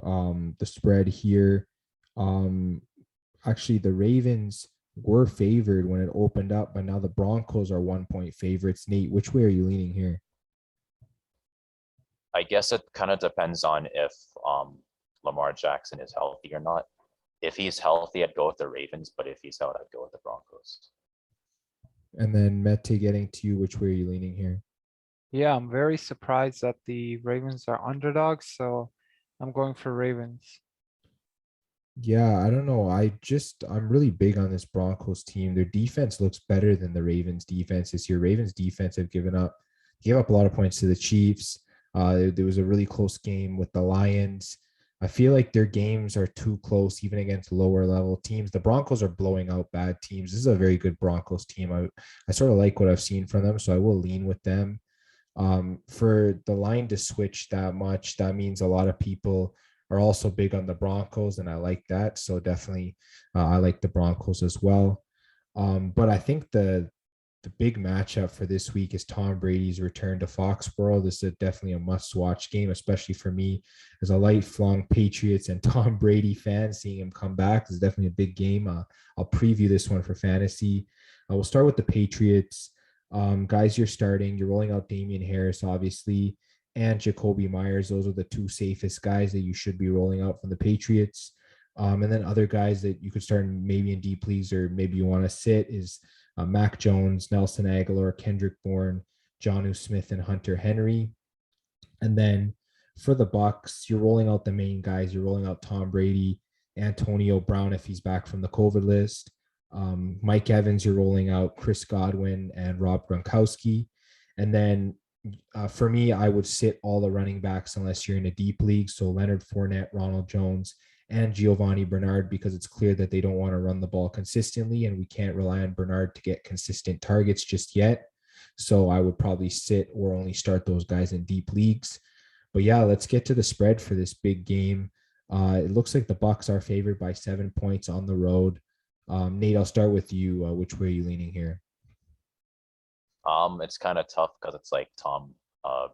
the spread here. Actually, the Ravens were favored when it opened up, but now the Broncos are 1-point favorites. Nate, which way are you leaning here? I guess it kind of depends on if Lamar Jackson is healthy or not. If he's healthy, I'd go with the Ravens, but if he's out, I'd go with the Broncos. And then Mete, getting to you, which way are you leaning here? Yeah, I'm very surprised that the Ravens are underdogs, so I'm going for Ravens. Yeah, I don't know. I'm really big on this Broncos team. Their defense looks better than the Ravens defense this year. Ravens defense gave up a lot of points to the Chiefs. There was a really close game with the Lions. I feel like their games are too close, even against lower level teams. The Broncos are blowing out bad teams. This is a very good Broncos team. I sort of like what I've seen from them, so I will lean with them. For the line to switch that much, that means a lot of people are also big on the Broncos, and I like that. So definitely, I like the Broncos as well. But I think the big matchup for this week is Tom Brady's return to Foxborough. This is definitely a must-watch game, especially for me as a lifelong Patriots and Tom Brady fan. Seeing him come back is definitely a big game. I'll preview this one for fantasy. We'll start with the Patriots. Guys, you're starting. You're rolling out Damian Harris, obviously, and Jacoby Myers. Those are the two safest guys that you should be rolling out from the Patriots. And then other guys that you could start maybe in deep leagues or maybe you want to sit is Mac Jones, Nelson Aguilar, Kendrick Bourne, Jonnu Smith, and Hunter Henry. And then for the Bucks, you're rolling out the main guys. You're rolling out Tom Brady, Antonio Brown if he's back from the COVID list. Mike Evans, you're rolling out Chris Godwin and Rob Gronkowski. And then for me, I would sit all the running backs unless you're in a deep league. So Leonard Fournette, Ronald Jones, and Giovanni Bernard, because it's clear that they don't want to run the ball consistently, and we can't rely on Bernard to get consistent targets just yet. So I would probably sit or only start those guys in deep leagues. But yeah, let's get to the spread for this big game. It looks like the Bucks are favored by 7 points on the road. Nate, I'll start with you. Which way are you leaning here? It's kind of tough because it's like Tom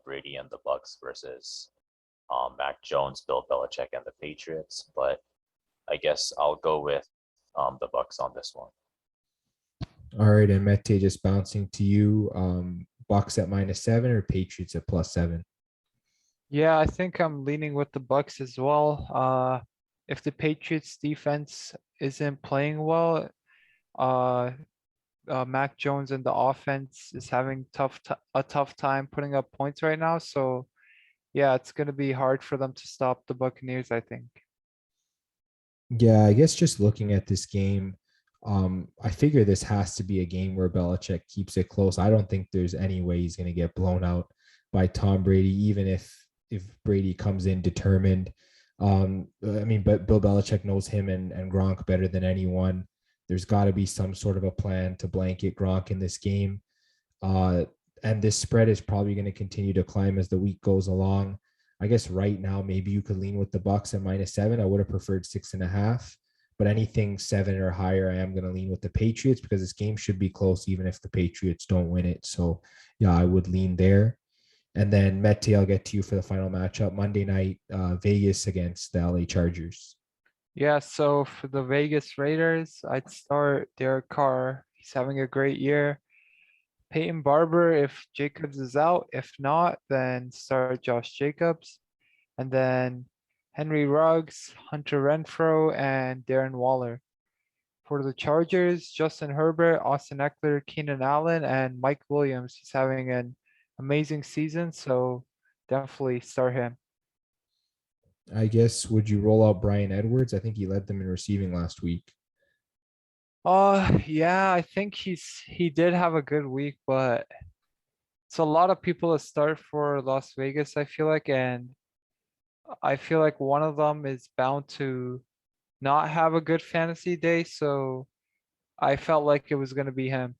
Brady and the Bucks versus Mac Jones, Bill Belichick, and the Patriots. But I guess I'll go with the Bucks on this one. All right, and Mete, just bouncing to you. Bucks at -7 or Patriots at +7? Yeah, I think I'm leaning with the Bucks as well. If the Patriots defense isn't playing well, Mac Jones and the offense is having a tough time putting up points right now. So yeah, it's going to be hard for them to stop the Buccaneers, I think. Yeah, I guess just looking at this game, I figure this has to be a game where Belichick keeps it close. I don't think there's any way he's going to get blown out by Tom Brady, even if Brady comes in determined. But Bill Belichick knows him and Gronk better than anyone. There's got to be some sort of a plan to blanket Gronk in this game. And this spread is probably going to continue to climb as the week goes along. I guess right now, maybe you could lean with the Bucks at -7. I would have preferred 6.5, but anything 7 or higher, I am going to lean with the Patriots because this game should be close even if the Patriots don't win it. So yeah, I would lean there. And then Mete, I'll get to you for the final matchup Monday night, Vegas against the LA Chargers. Yeah, so for the Vegas Raiders, I'd start Derek Carr. He's having a great year. Peyton Barber, if Jacobs is out. If not, then start Josh Jacobs. And then Henry Ruggs, Hunter Renfrow, and Darren Waller. For the Chargers, Justin Herbert, Austin Eckler, Keenan Allen, and Mike Williams. He's having an amazing season, so definitely start him. I guess, would you roll out Brian Edwards? I think he led them in receiving last week. Yeah, I think he did have a good week, but it's a lot of people to start for Las Vegas, I feel like, and I feel like one of them is bound to not have a good fantasy day, so I felt like it was going to be him.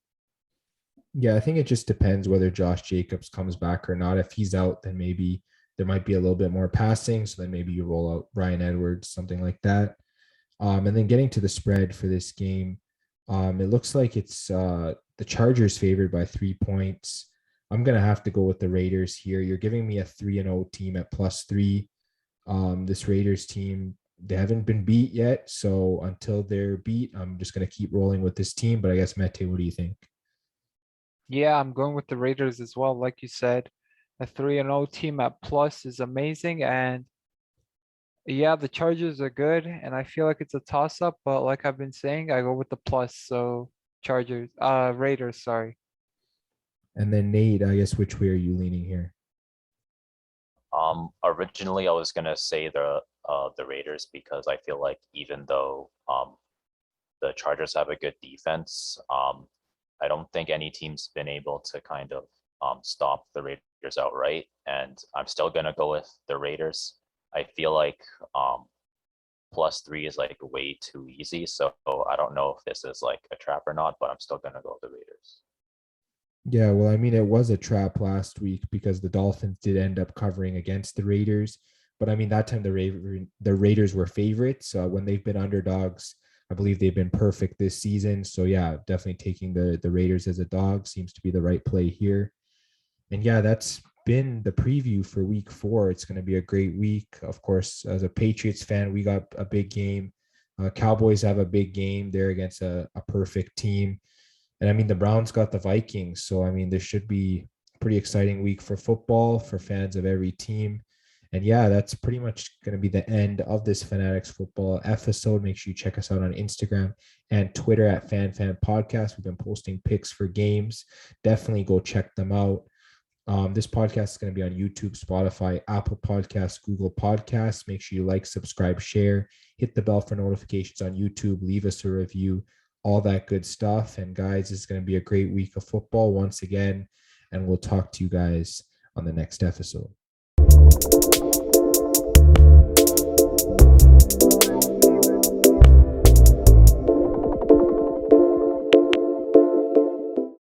Yeah, I think it just depends whether Josh Jacobs comes back or not. If he's out, then maybe there might be a little bit more passing. So then maybe you roll out Brian Edwards, something like that. And then getting to the spread for this game, it looks like it's the Chargers favored by 3 points. I'm going to have to go with the Raiders here. You're giving me a 3-0 team at +3. This Raiders team, they haven't been beat yet. So until they're beat, I'm just going to keep rolling with this team. But I guess, Mete, what do you think? Yeah, I'm going with the Raiders as well. Like you said, a 3-0 team at plus is amazing. And yeah, the Chargers are good. And I feel like it's a toss up, but like I've been saying, I go with the plus. So Raiders, sorry. And then Nate, I guess, which way are you leaning here? Originally I was gonna say the Raiders because I feel like even though the Chargers have a good defense, I don't think any team's been able to kind of stop the Raiders outright, and I'm still gonna go with the Raiders. I feel like +3 is like way too easy, so I don't know if this is like a trap or not, but I'm still gonna go with the Raiders. Yeah, well, I mean, it was a trap last week because the Dolphins did end up covering against the Raiders. But I mean, that time the Raiders were favorites. When they've been underdogs, I believe they've been perfect this season. So yeah, definitely taking the Raiders as a dog seems to be the right play here. And yeah, that's been the preview for week 4. It's going to be a great week. Of course, as a Patriots fan, we got a big game. Cowboys have a big game. They're against a perfect team. And I mean, the Browns got the Vikings. So, I mean, this should be a pretty exciting week for football, for fans of every team. And yeah, that's pretty much going to be the end of this Fanatics football episode. Make sure you check us out on Instagram and Twitter at FanFan Podcast. We've been posting picks for games. Definitely go check them out. This podcast is going to be on YouTube, Spotify, Apple Podcasts, Google Podcasts. Make sure you like, subscribe, share, hit the bell for notifications on YouTube, leave us a review, all that good stuff. And guys, it's going to be a great week of football once again. And we'll talk to you guys on the next episode.